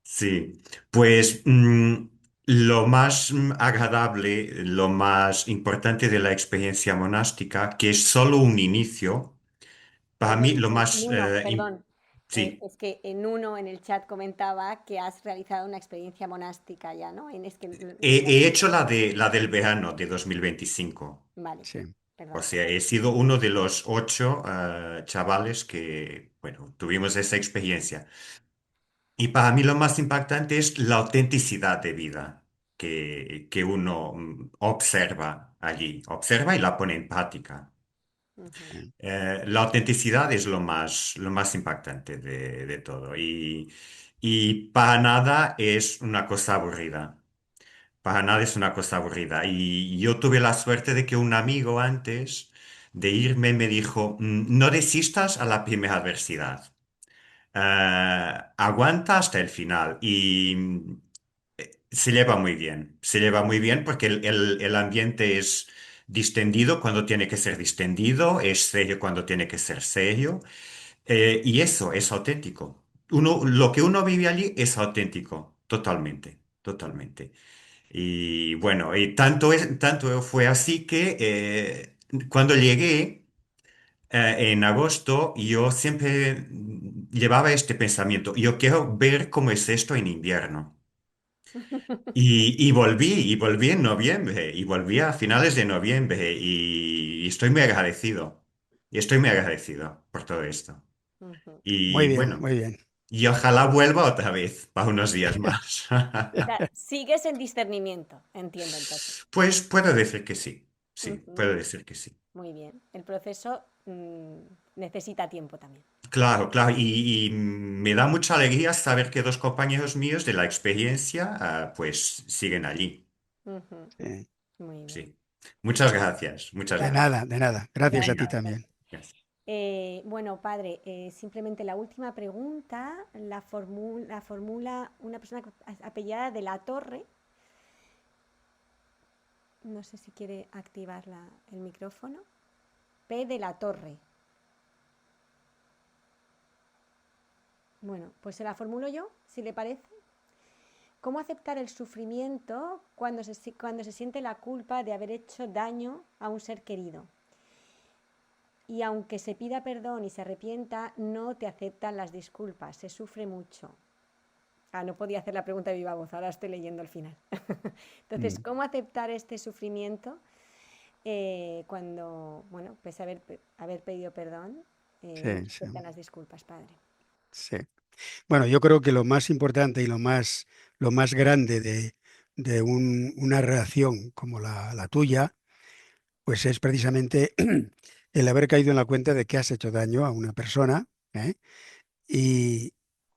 Sí, pues lo más agradable, lo más importante de la experiencia monástica, que es solo un inicio, para mí Perdón, lo más... Nuno, perdón. sí. Es que en uno en el chat comentaba que has realizado una experiencia monástica ya, ¿no? Es que He hecho la del verano de 2025. vale, Sí. O perdón. sea, he sido uno de los 8 chavales que, bueno, tuvimos esa experiencia. Y para mí lo más impactante es la autenticidad de vida que uno observa allí. Observa y la pone en práctica. Ujú. La autenticidad es lo más impactante de todo. Y para nada es una cosa aburrida. Para nada es una cosa aburrida. Y yo tuve la suerte de que un amigo antes de irme me dijo, no desistas a la primera adversidad. Aguanta hasta el final." Y se lleva muy bien. Se lleva muy bien porque el ambiente es distendido cuando tiene que ser distendido, es serio cuando tiene que ser serio. Y eso es auténtico. Lo que uno vive allí es auténtico, totalmente, totalmente. Y bueno, tanto fue así que cuando llegué, en agosto yo siempre llevaba este pensamiento, yo quiero ver cómo es esto en invierno. Y volví en noviembre, y volví a finales de noviembre, y estoy muy agradecido. Y estoy muy agradecido por todo esto. Ujú. Y bueno, muy bien. y ojalá vuelva otra vez para unos días más. O sea, sigues en discernimiento, entiendo entonces. Pues puedo decir que sí, sí, Ujú. puedo decir que sí. Muy bien. El proceso necesita tiempo también. Claro, claro, y me da mucha alegría saber que dos compañeros míos de la experiencia, pues siguen allí. Ujú. Sí. Muy bien. Sí. Muchas gracias, muchas De gracias. nada, de nada. Gracias a ti Gracias. también. Gracias. Bueno, padre, simplemente la última pregunta la formula una persona apellidada de la Torre. No sé si quiere activar el micrófono. P de la Torre. Bueno, pues se la formulo yo, si le parece. ¿Cómo aceptar el sufrimiento cuando se siente la culpa de haber hecho daño a un ser querido? Y aunque se pida perdón y se arrepienta, no te aceptan las disculpas, se sufre mucho. No podía hacer la pregunta de viva voz, ahora estoy leyendo el final. Entonces, Mm. ¿cómo aceptar este sufrimiento cuando, bueno, pese a haber pedido perdón, no Sí, te sí, aceptan las disculpas, padre? sí. Bueno, yo creo que lo más importante y lo más grande de una relación como la tuya, pues es precisamente el haber caído en la cuenta de que has hecho daño a una persona, ¿eh? y,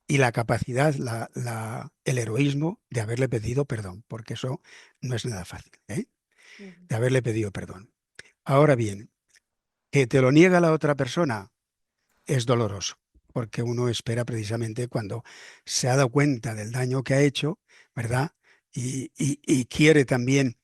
y la capacidad, el heroísmo de haberle pedido perdón, porque eso no es nada fácil, ¿eh? Ujú. De haberle pedido perdón. Ahora bien, que te lo niega la otra persona es doloroso, porque uno espera precisamente cuando se ha dado cuenta del daño que ha hecho, ¿verdad? Y quiere también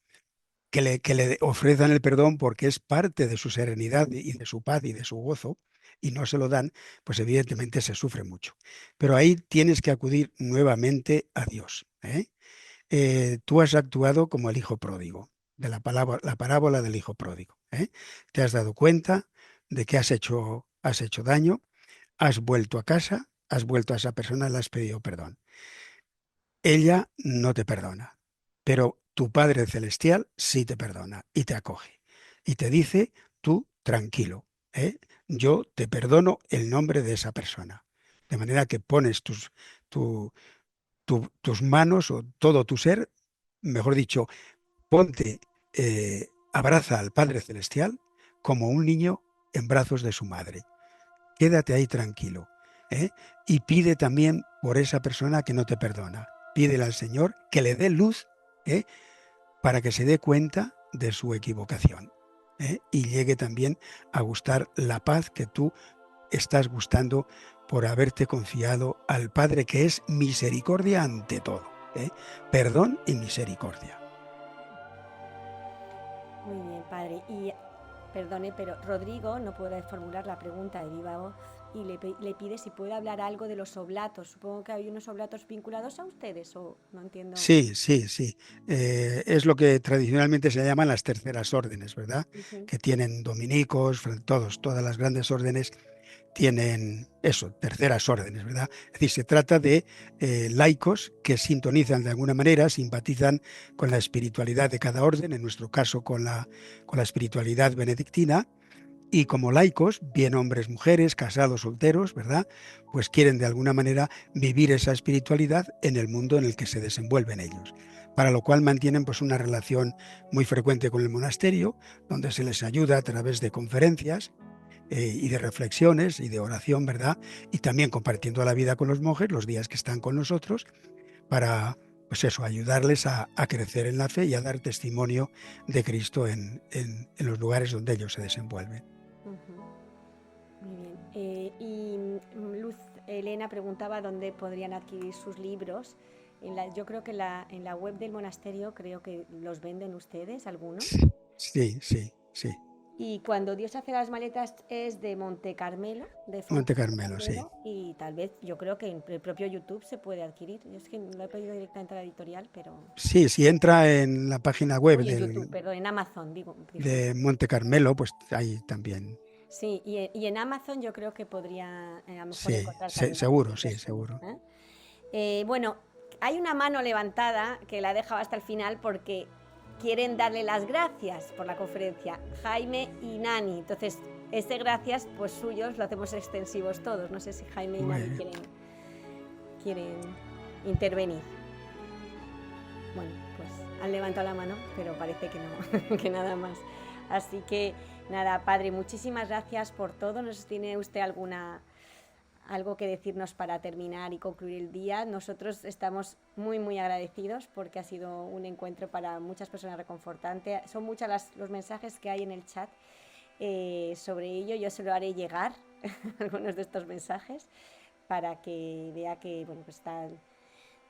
que le ofrezcan el perdón porque es parte de su serenidad y de su paz y de su gozo, y no se lo dan, pues evidentemente se sufre mucho. Pero ahí tienes que acudir nuevamente a Dios, ¿eh? Tú has actuado como el hijo pródigo, de la parábola del hijo pródigo, ¿eh? Te has dado cuenta de que has hecho daño, has vuelto a casa, has vuelto a esa persona, le has pedido perdón. Ella no te perdona, pero tu Padre Celestial sí te perdona y te acoge. Y te dice, tú tranquilo, ¿eh? Yo te perdono el nombre de esa persona. De manera que pones tu- tus manos o todo tu ser, mejor dicho, ponte, abraza al Padre Celestial como un niño en brazos de su madre. Quédate ahí tranquilo, ¿eh? Y pide también por esa persona que no te perdona. Pídele al Señor que le dé luz, ¿eh? Para que se dé cuenta de su equivocación, ¿eh? Y llegue también a gustar la paz que tú estás gustando por haberte confiado al Padre que es misericordia ante todo, ¿eh? Perdón y misericordia. Muy bien, padre. Y perdone, pero Rodrigo no puede formular la pregunta de viva voz y le pide si puede hablar algo de los oblatos. Supongo que hay unos oblatos vinculados a ustedes, o no entiendo. Sí, sí, sí. Es lo que tradicionalmente se llaman las terceras órdenes, ¿verdad? Ujú. Que tienen dominicos, todas las grandes órdenes tienen eso, terceras órdenes, ¿verdad? Es decir, se trata de laicos que sintonizan de alguna manera, simpatizan con la espiritualidad de cada orden, en nuestro caso con la espiritualidad benedictina, y como laicos, bien hombres, mujeres, casados, solteros, ¿verdad? Pues quieren de alguna manera vivir esa espiritualidad en el mundo en el que se desenvuelven ellos. Para lo cual mantienen pues una relación muy frecuente con el monasterio, donde se les ayuda a través de conferencias y de reflexiones y de oración, ¿verdad? Y también compartiendo la vida con los monjes los días que están con nosotros para, pues eso, ayudarles a crecer en la fe y a dar testimonio de Cristo en los lugares donde ellos se desenvuelven. Ujú. Muy bien. Luz Elena preguntaba dónde podrían adquirir sus libros. Yo creo que en la web del monasterio creo que los venden ustedes, algunos. Sí, sí, sí. Y cuando Dios hace las maletas es de Monte Carmelo, de Monte Fonseca Carmelo, sí. Carmelo, y tal vez yo creo que en el propio YouTube se puede adquirir. Yo es que lo he pedido directamente a la editorial, pero... Sí, si entra en la página web Uy, en YouTube, perdón, en Amazon, digo, disculpe. de Monte Carmelo, pues ahí también Sí, y en Amazon yo creo que podría a lo mejor Sí, encontrar también seguro, algunos sí, resúmenes, seguro. Bueno, hay una mano levantada que la he dejado hasta el final porque quieren darle las gracias por la conferencia, Jaime y Nani. Entonces, ese gracias, pues suyos, lo hacemos extensivos todos. No sé si Jaime y Muy Nani bien. quieren intervenir. Bueno, pues han levantado la mano, pero parece que no, que nada más. Así que nada, padre, muchísimas gracias por todo. No sé si tiene usted algo que decirnos para terminar y concluir el día. Nosotros estamos muy, muy agradecidos porque ha sido un encuentro para muchas personas reconfortante. Son muchos los mensajes que hay en el chat sobre ello. Yo se lo haré llegar, algunos de estos mensajes, para que vea que, bueno, pues están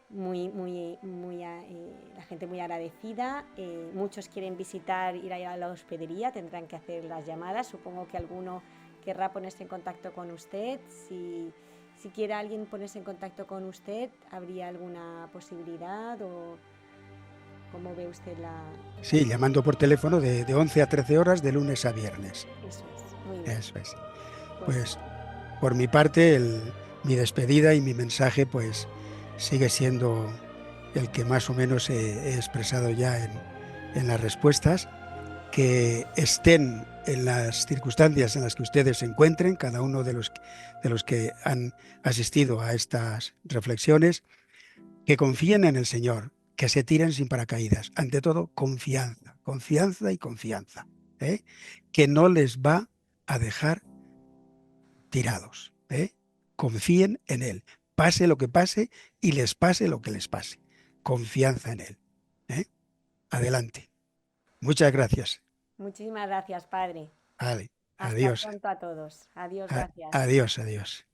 la gente muy agradecida. Muchos quieren ir a la hospedería, tendrán que hacer las llamadas. Supongo que alguno querrá ponerse en contacto con usted. Si quiere alguien ponerse en contacto con usted, ¿habría alguna posibilidad o cómo ve usted la...? Sí, llamando por teléfono de 11 a 13 horas de lunes a viernes. Eso es, muy bien. Eso es. Pues por mi parte, mi despedida y mi mensaje pues sigue siendo el que más o menos he expresado ya en las respuestas, que estén en las circunstancias en las que ustedes se encuentren, cada uno de los que han asistido a estas reflexiones, que confíen en el Señor, que se tiren sin paracaídas. Ante todo, confianza, confianza y confianza, ¿eh? Que no les va a dejar tirados. Confíen en Él, pase lo que pase y les pase lo que les pase. Confianza en Él. Adelante. Muchas gracias. Muchísimas gracias, padre. Vale. Hasta Adiós. pronto a todos. Adiós, gracias. Adiós, adiós.